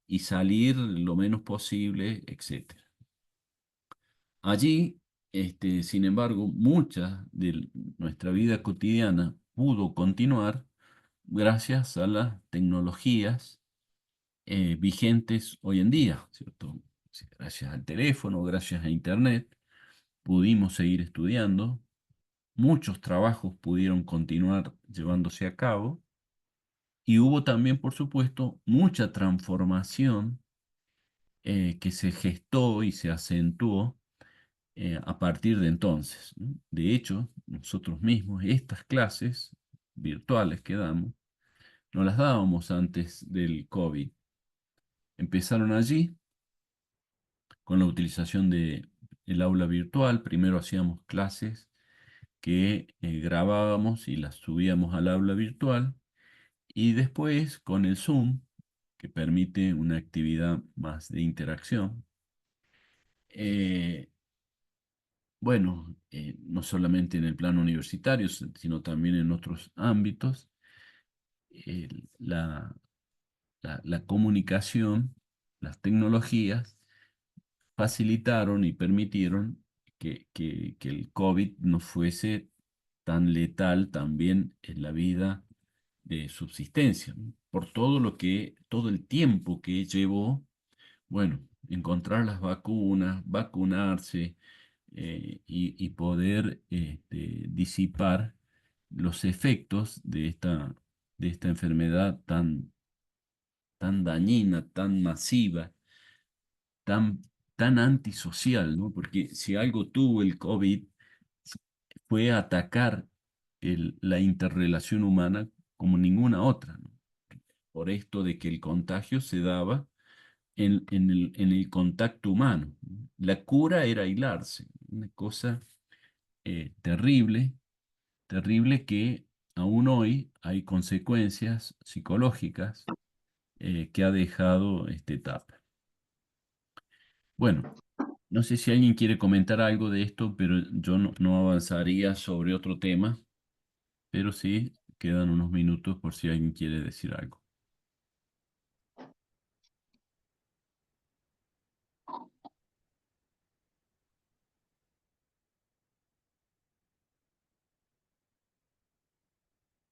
y salir lo menos posible, etc. Allí, sin embargo, mucha de nuestra vida cotidiana pudo continuar gracias a las tecnologías vigentes hoy en día, ¿cierto? Gracias al teléfono, gracias a Internet, pudimos seguir estudiando, muchos trabajos pudieron continuar llevándose a cabo y hubo también, por supuesto, mucha transformación que se gestó y se acentuó a partir de entonces, ¿no? De hecho, nosotros mismos, estas clases virtuales que damos, no las dábamos antes del COVID. Empezaron allí con la utilización de el aula virtual. Primero hacíamos clases que grabábamos y las subíamos al aula virtual, y después con el Zoom, que permite una actividad más de interacción. Eh, bueno, no solamente en el plano universitario, sino también en otros ámbitos, la, la comunicación, las tecnologías facilitaron y permitieron que el COVID no fuese tan letal también en la vida de subsistencia, ¿no? Por todo el tiempo que llevó, bueno, encontrar las vacunas, vacunarse, y poder disipar los efectos de esta enfermedad tan dañina, tan masiva, tan, tan antisocial, ¿no? Porque si algo tuvo el COVID fue atacar la interrelación humana como ninguna otra, ¿no? Por esto de que el contagio se daba en el contacto humano, ¿no? La cura era aislarse, una cosa terrible, terrible, que aún hoy hay consecuencias psicológicas que ha dejado esta etapa. Bueno, no sé si alguien quiere comentar algo de esto, pero yo no avanzaría sobre otro tema, pero sí quedan unos minutos por si alguien quiere decir algo.